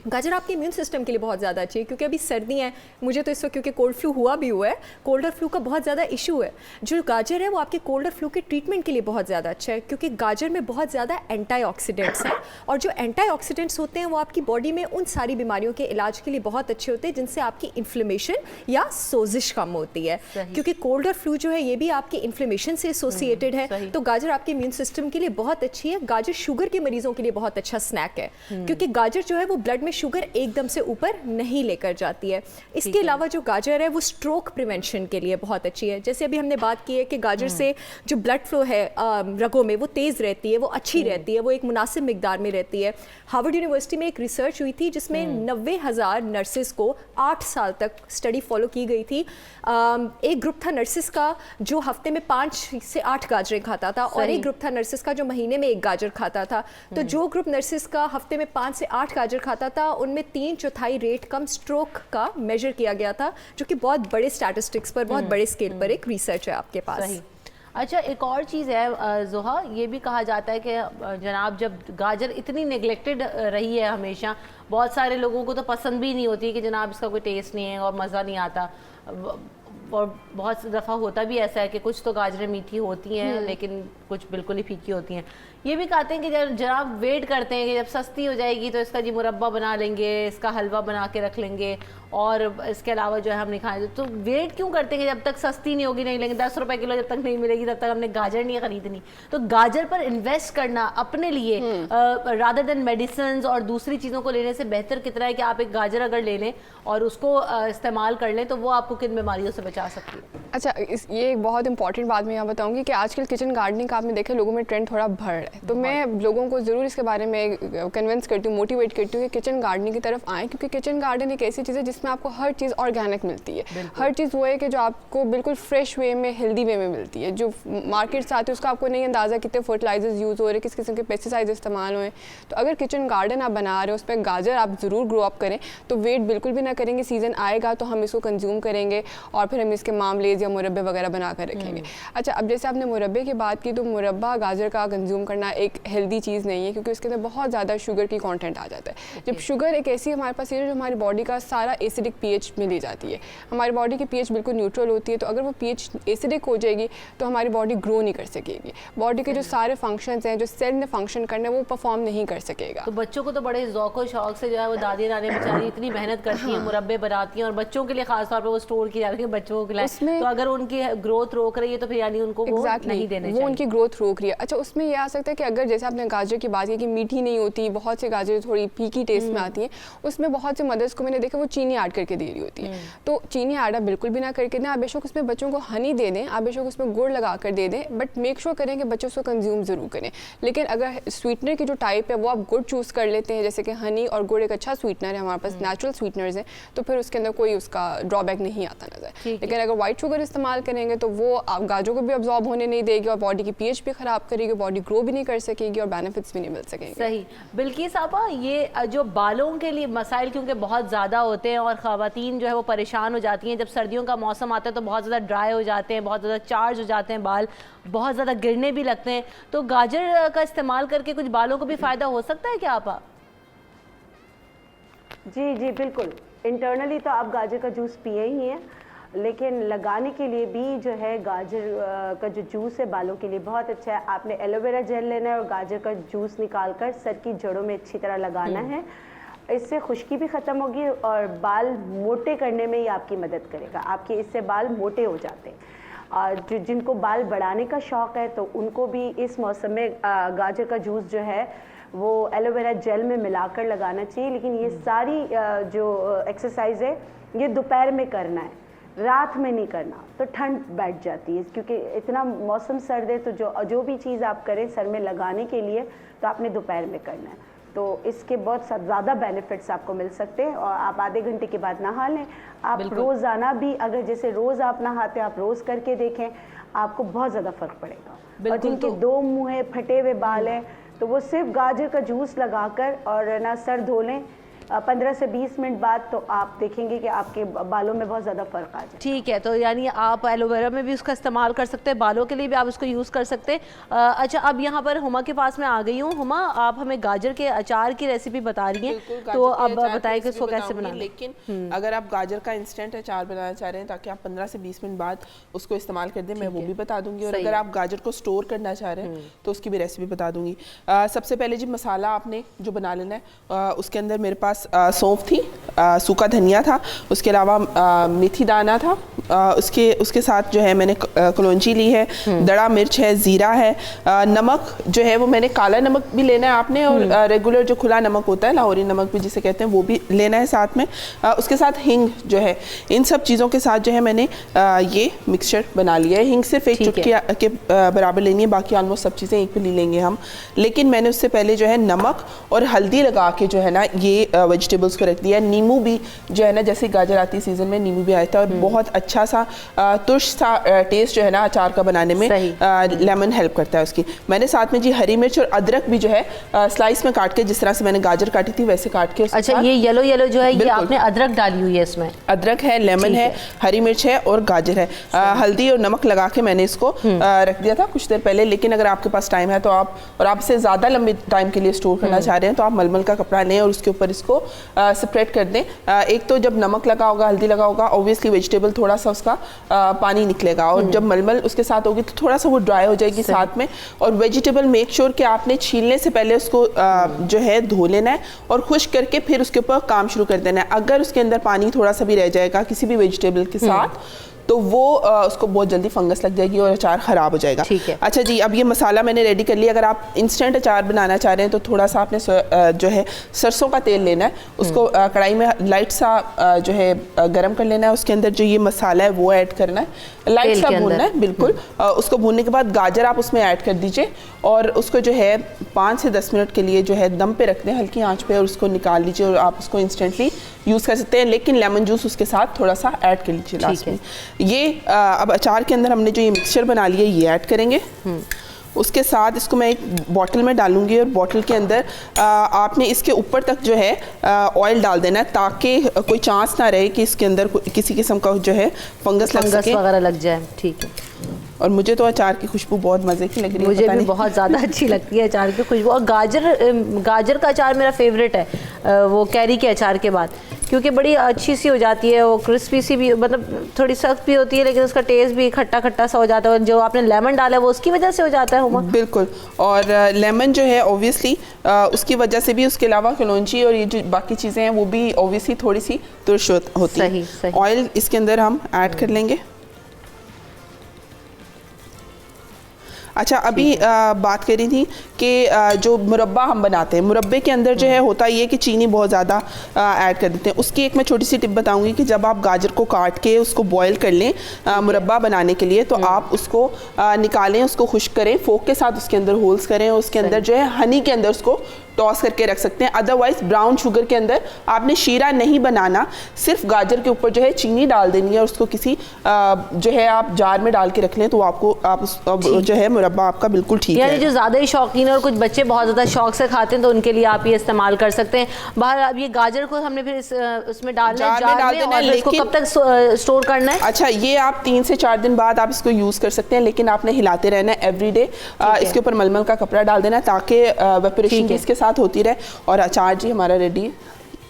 Speaker 9: गाजर आपके इम्यून सिस्टम के लिए बहुत ज़्यादा अच्छी है, क्योंकि अभी सर्दी है, मुझे तो इस वक्त क्योंकि कोल्ड फ्लू हुआ है, कोल्डर फ्लू का बहुत ज़्यादा इशू है। जो गाजर है वो आपके कोल्डर फ्लू के ट्रीटमेंट के लिए बहुत ज़्यादा अच्छा है, क्योंकि गाजर में बहुत ज़्यादा एंटीऑक्सीडेंट्स हैं, और जो एंटीऑक्सीडेंट्स होते हैं वो आपकी बॉडी में उन सारी बीमारियों के इलाज के लिए बहुत अच्छे होते हैं जिनसे आपकी इन्फ्लेमेशन या सोजिश कम होती है। क्योंकि कोल्डर फ्लू जो है ये भी आपकी इन्फ्लेमेशन से एसोसिएटेड है, तो गाजर आपके इम्यून सिस्टम के लिए बहुत अच्छी है। गाजर शुगर के मरीजों के लिए बहुत अच्छा स्नैक है, क्योंकि गाजर जो है वो ब्लड में शुगर एकदम से ऊपर नहीं लेकर जाती है। इसके अलावा जो गाजर है वो स्ट्रोक प्रिवेंशन के लिए बहुत अच्छी है। जैसे अभी हमने बात की है कि गाजर से जो ब्लड फ्लो है रगों में वो तेज़ रहती है, वो अच्छी रहती है, वो एक मुनासिब मिकदार में रहती है। हार्वर्ड यूनिवर्सिटी में एक रिसर्च हुई थी जिसमें 90,000 नर्सेस को 8 साल तक स्टडी फॉलो की गई थी। एक ग्रुप था नर्सेस का जो हफ्ते में 5 से 8 गाजरें खाता था, और एक ग्रुप था नर्सेस का जो महीने में 1 गाजर खाता था। तो जो ग्रुप नर्सेस का हफ्ते में 5 से 8 गाजर खाता था उनमें 3/4 रेट कम स्ट्रोक का मेजर किया गया था, जो कि बहुत बड़े स्टैटिस्टिक्स पर, बहुत बड़े स्केल पर एक रिसर्च है आपके पास।
Speaker 1: अच्छा, एक और चीज़ है जोहा, ये भी कहा जाता है कि जनाब जब गाजर इतनी नेग्लेक्टेड रही है हमेशा, बहुत सारे लोगों को तो पसंद भी नहीं होती कि जनाब इसका कोई टेस्ट नहीं है और मज़ा नहीं आता, और बहुत दफ़ा होता भी ऐसा है कि कुछ तो गाजरें मीठी होती हैं लेकिन कुछ बिल्कुल ही फीकी होती हैं। ये भी कहते हैं कि जब जनाब वेट करते हैं कि जब सस्ती हो जाएगी तो इसका जी मुरब्बा बना लेंगे, इसका हलवा बना के रख लेंगे, और इसके अलावा जो है हम नहीं खाएंगे। तो वेट क्यों करते हैं कि जब तक सस्ती नहीं होगी नहीं लेंगे, 10 रुपए किलो जब तक नहीं मिलेगी तब तक हमने गाजर नहीं खरीदनी। तो गाजर पर इन्वेस्ट करना अपने लिए रादर देन मेडिसिन और दूसरी चीज़ों को लेने से बेहतर कितना है कि आप एक गाजर अगर ले लें और उसको इस्तेमाल कर लें तो वो आपको किन बीमारियों से बचा सकती है?
Speaker 11: अच्छा, ये एक बहुत इंपॉर्टेंट बात मैं यहाँ बताऊँगी कि आजकल किचन गार्डनिंग का आपने देखा लोगों में ट्रेंड थोड़ा बढ़ रहा है, तो मैं लोगों को ज़रूर इसके बारे में कन्विंस करती हूँ, मोटिवेट करती हूँ कि किचन गार्डनिंग की तरफ आएँ, क्योंकि किचन गार्डन एक ऐसी चीज़ है जिसमें आपको हर चीज़ ऑर्गेनिक मिलती है। हर चीज़ वो है कि जो आपको बिल्कुल फ्रेश वे में, हेल्दी वे में मिलती है। जो मार्केट से आती है उसका आपको नहीं अंदाज़ा कितने फर्टिलाइजर्स यूज़ हो रहे हैं, किस किस्म के पेस्टिसाइड्स इस्तेमाल हुए। तो अगर किचन गार्डन आप बना रहे हो, उस पर गाजर आप ज़रूर ग्रो अप करें, तो वेट बिल्कुल भी ना करेंगे। सीज़न आएगा तो हम इसको कंज्यूम करेंगे और फिर हम इसके मामलेज या मुरब्बे वगैरह बना कर रखेंगे। अच्छा, अब जैसे आपने मुरब्बे की बात की, तो मुरब्बा गाजर का कंज्यूम करना एक हेल्दी चीज़ नहीं है, क्योंकि उसके अंदर बहुत ज़्यादा शुगर की कंटेंट आ जाता है। जब शुगर एक ऐसी हमारे पास है जो हमारी बॉडी का सारा एसिडिक पीएच में ले जाती है। हमारी बॉडी की पीएच बिल्कुल न्यूट्रल होती है, तो अगर वो पीएच एसिडिक हो जाएगी तो हमारी बॉडी ग्रो नहीं कर सकेगी। बॉडी के जो सारे फंक्शंस हैं, जो सेल ने फंक्शन करना है, वो परफॉर्म नहीं कर सकेगा।
Speaker 1: तो बच्चों को तो बड़े ज़ौक़ शौक से जो है वो दादी नानी बेचारी इतनी मेहनत करती हैं, मुरब्बे बनाती हैं, और बच्चों के लिए खासतौर पर वो स्टोर की जाती है बच्चों को खिलाएं। तो अगर उनकी ग्रोथ रोक रही है तो फिर यानी उनको वो नहीं देने चाहिए,
Speaker 11: वो उनकी ग्रोथ रोक रही है। अच्छा, उसमें यह आ सकता है कि अगर जैसे आपने गाजर की बात की कि मीठी नहीं होती, बहुत से गाजर थोड़ी फीकी टेस्ट में आती हैं, उसमें बहुत से मदर्स को मैंने देखा वो चीनी ऐड करके दे रही होती है। तो चीनी ऐड आप बिल्कुल भी ना करके दें। आप बेशक उसमें बच्चों को हनी दे दें, आप बेशक उसमें गुड़ लगा कर दे दें, बट मेक श्योर करें कि बच्चों उसको कंज्यूम ज़रूर करें। लेकिन अगर स्वीटनर की जो टाइप है वो आप गुड़ चूज़ कर लेते हैं, जैसे कि हनी और गुड़ एक अच्छा स्वीटनर है, हमारे पास नेचुरल स्वीटनर्स हैं, तो फिर उसके अंदर कोई उसका ड्रॉबैक नहीं आता नजर। लेकिन अगर वाइट शुगर इस्तेमाल करेंगे तो वो आप गाजरों को भी अब्जॉर्ब होने नहीं देगी और बॉडी की पीएच भी ख़राब करेगी, बॉडी ग्रो भी नहीं कर सकेगी और बेनिफिट्स भी नहीं मिल सकेंगे।
Speaker 1: सही। बिल्किस आपा, ये जो बालों के लिए मसाइल क्योंकि बहुत ज़्यादा होते हैं और ख़वातीन जो है वो परेशान हो जाती हैं, जब सर्दियों का मौसम आता है तो बहुत ज़्यादा ड्राई हो जाते हैं, बहुत ज़्यादा चार्ज हो जाते हैं बाल, बहुत ज़्यादा गिरने भी लगते हैं, तो गाजर का इस्तेमाल करके कुछ बालों को भी फ़ायदा हो सकता है क्या आपा?
Speaker 10: जी जी बिल्कुल। इंटरनली तो आप गाजर का जूस पिए ही हैं, लेकिन लगाने के लिए भी जो है गाजर का जो जूस है बालों के लिए बहुत अच्छा है। आपने एलोवेरा जेल लेना है और गाजर का जूस निकाल कर सर की जड़ों में अच्छी तरह लगाना है। इससे खुश्की भी ख़त्म होगी और बाल मोटे करने में ये आपकी मदद करेगा। आपके इससे बाल मोटे हो जाते हैं। और जिनको बाल बढ़ाने का शौक़ है तो उनको भी इस मौसम में गाजर का जूस जो है वो एलोवेरा जेल में मिलाकर लगाना चाहिए। लेकिन ये सारी जो एक्सरसाइज है ये दोपहर में करना है, रात में नहीं करना, तो ठंड बैठ जाती है। क्योंकि इतना मौसम सर्द है तो जो भी चीज़ आप करें सर में लगाने के लिए तो आपने दोपहर में करना है। तो इसके बहुत ज़्यादा बेनिफिट्स आपको मिल सकते हैं। और आप आधे घंटे के बाद नहा लें। आप रोज़ाना भी अगर जैसे रोज़ आप नहाते हैं आप रोज़ करके देखें, आपको बहुत ज़्यादा फ़र्क पड़ेगा। और जिनके दो मुँह है, फटे हुए बाल हैं, तो वो सिर्फ गाजर का जूस लगाकर और ना सर धो लें 15 से 20 मिनट बाद, तो आप देखेंगे कि आपके बालों में बहुत ज़्यादा फ़र्क आ जाए।
Speaker 1: ठीक है, तो यानी आप एलोवेरा में भी उसका इस्तेमाल कर सकते हैं, बालों के लिए भी आप उसको यूज़ कर सकते हैं। अच्छा, अब यहाँ पर हुमा के पास मैं आ गई हूँ। हुमा, आप हमें गाजर के अचार की रेसिपी बता रही हैं, तो अब बताएं कि उसको कैसे बनाना।
Speaker 8: लेकिन अगर आप गाजर का इंस्टेंट अचार बनाना चाह रहे हैं ताकि आप 15 से 20 मिनट बाद उसको इस्तेमाल कर दें, मैं वो भी बता दूंगी। और अगर आप गाजर को स्टोर करना चाह रहे हैं तो उसकी भी रेसिपी बता दूंगी। सबसे पहले जी मसाला आपने जो बना लेना है, उसके अंदर मेरे पास सौंफ थी, सूखा धनिया था, उसके अलावा मेथी दाना था, उसके साथ जो है मैंने कलौंजी ली है, दड़ा मिर्च है, ज़ीरा है, नमक जो है वो मैंने काला नमक भी लेना है आपने, और रेगुलर जो खुला नमक होता है, लाहौरी नमक भी जिसे कहते हैं, वो भी लेना है साथ में। उसके साथ हींग जो है, इन सब चीज़ों के साथ जो है मैंने ये मिक्सचर बना लिया है। हींग सिर्फ एक चुटकी के बराबर लेनी है, बाकी ऑलमोस्ट सब चीज़ें एक पे ले लेंगे हम। लेकिन मैंने उससे पहले जो है नमक और हल्दी लगा के जो है ना ये वेजिटेबल्स को रख दिया। नींबू भी जो है ना, जैसे गाजर आती है सीजन में, नींबू भी आता है और बहुत अच्छा सा तुर्श सा टेस्ट जो है ना अचार का बनाने में लेमन हेल्प करता है उसकी। मैंने साथ में जी हरी मिर्च और अदरक भी जो है स्लाइस में काट के, जिस तरह से मैंने गाजर काटी थी वैसे काट के।
Speaker 1: अच्छा, ये येलो येलो जो है ये आपने अदरक डाली हुई है इसमें?
Speaker 8: अदरक है, लेमन है, हरी मिर्च है और गाजर है। हल्दी और नमक लगा के मैंने इसको रख दिया था कुछ देर पहले। लेकिन अगर आपके पास टाइम है तो आप, और आप इसे ज़्यादा लंबे टाइम के लिए स्टोर करना चाह रहे हैं, तो आप मलमल का कपड़ा लें और उसके ऊपर इसको स्प्रेड कर दें। एक तो जब नमक लगा होगा, हल्दी लगा होगा, ऑब्वियसली वेजिटेबल थोड़ा सा उसका पानी निकलेगा, और जब मलमल उसके साथ होगी तो थोड़ा सा वो ड्राई हो जाएगी साथ में। और वेजिटेबल मेक श्योर कि आपने छीलने से पहले उसको जो है धो लेना है और खुश्क करके फिर उसके ऊपर काम शुरू कर देना है। अगर उसके अंदर पानी थोड़ा सा भी रह जाएगा किसी भी वेजिटेबल के साथ, तो वो उसको बहुत जल्दी फंगस लग जाएगी और अचार ख़राब हो जाएगा।
Speaker 1: ठीक है।
Speaker 8: अच्छा जी, अब ये मसाला मैंने रेडी कर लिया। अगर आप इंस्टेंट अचार बनाना चाह रहे हैं तो थोड़ा सा आपने जो है सरसों का तेल लेना है, उसको कढ़ाई में लाइट सा जो है गरम कर लेना है। उसके अंदर जो ये मसाला है वो ऐड करना है, लाइट सा भूनना है बिल्कुल। उसको भूनने के बाद गाजर आप उसमें ऐड कर दीजिए और उसको जो है 5 से 10 मिनट के लिए जो है दम पे रख दें हल्की आंच पे, और उसको निकाल लीजिए और आप उसको इंस्टेंटली यूज़ कर सकते हैं। लेकिन लेमन जूस उसके साथ थोड़ा सा ऐड कर लीजिए लास्ट में। ये अब अचार के अंदर हमने जो ये मिक्सचर बना लिया ये ऐड करेंगे। उसके साथ इसको मैं एक बॉटल में डालूंगी और बॉटल के अंदर आपने इसके ऊपर तक जो है ऑयल डाल देना है, ताकि कोई चांस ना रहे कि इसके अंदर किसी किस्म का जो है फंगस
Speaker 1: वगैरह लग जाए। ठीक है।
Speaker 8: और मुझे तो अचार की खुशबू बहुत मज़े की लग रही है।
Speaker 1: मुझे भी बहुत ज़्यादा अच्छी लगती है अचार की खुशबू। और गाजर का अचार मेरा फेवरेट है, वो कैरी के अचार के बाद, क्योंकि बड़ी अच्छी सी हो जाती है, वो क्रिस्पी सी भी, मतलब थोड़ी सख्त भी होती है लेकिन उसका टेस्ट भी खट्टा खट्टा सा हो जाता है। जो आपने लेमन डाला है वो उसकी वजह से हो जाता है हुमा?
Speaker 8: बिल्कुल। और लेमन जो है ऑब्वियसली उसकी वजह से भी, उसके अलावा कलौंजी और ये जो बाकी चीज़ें हैं वो भी ऑब्वियसली थोड़ी सी तुर्श होती है। ऑयल इसके अंदर हम ऐड कर लेंगे। अच्छा, अभी बात करी थी कि जो मुरब्बा हम बनाते हैं, मुरब्बे के अंदर जो है होता ये कि चीनी बहुत ज़्यादा ऐड कर देते हैं। उसकी एक मैं छोटी सी टिप बताऊंगी कि जब आप गाजर को काट के उसको बॉईल कर लें मुरब्बा बनाने के लिए, तो आप उसको निकालें, उसको खुश्क करें, फोक के साथ उसके अंदर होल्स करें, उसके अंदर जो है हनी के अंदर उसको टॉस करके रख सकते हैं। अदरवाइज ब्राउन शुगर के अंदर आपने शीरा नहीं बनाना, सिर्फ गाजर के ऊपर जो है चीनी डाल देनी है और उसको किसी जो है आप जार में डाल के रख लें, तो आपको जो है मुरब्बा आपका बिल्कुल ठीक है।
Speaker 1: यानी जो ज़्यादा ही शौकीन है और कुछ बच्चे बहुत ज़्यादा शौक से खाते हैं तो उनके लिए आप ये इस्तेमाल कर सकते हैं। बाहर अब ये गाजर को हमने फिर उसमें डालना है, जार में, और इसको कब तक स्टोर करना है?
Speaker 8: अच्छा, ये आप 3 से 4 दिन बाद आप इसको यूज़ कर सकते हैं, लेकिन आपने हिलाते रहना है एवरीडे। इसके ऊपर मलमल का कपड़ा डाल देना ताकि वेपोरेशन इसके साथ होती रहे। और अचार जी हमारा रेडी है।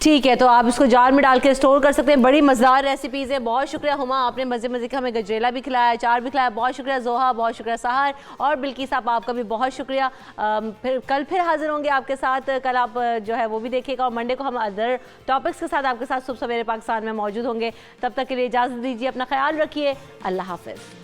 Speaker 1: ठीक है, तो आप इसको जार में डाल के स्टोर कर सकते हैं। बड़ी मज़ेदार रेसिपीज़ हैं। बहुत शुक्रिया हुमा, आपने मज़े मज़े का हमें गजरेला भी खिलाया, अचार भी खिलाया। बहुत शुक्रिया जोहा, बहुत शुक्रिया सहर, और बिल्किस आपका भी बहुत शुक्रिया। फिर कल हाजिर होंगे आपके साथ। कल आप जो है वो भी देखिएगा, और मंडे को हम अदर टॉपिक्स के साथ आपके साथ सुबह सवेरे पाकिस्तान में मौजूद होंगे। तब तक के लिए इजाज़त दीजिए, अपना ख्याल रखिए, अल्लाह हाफ़िज़।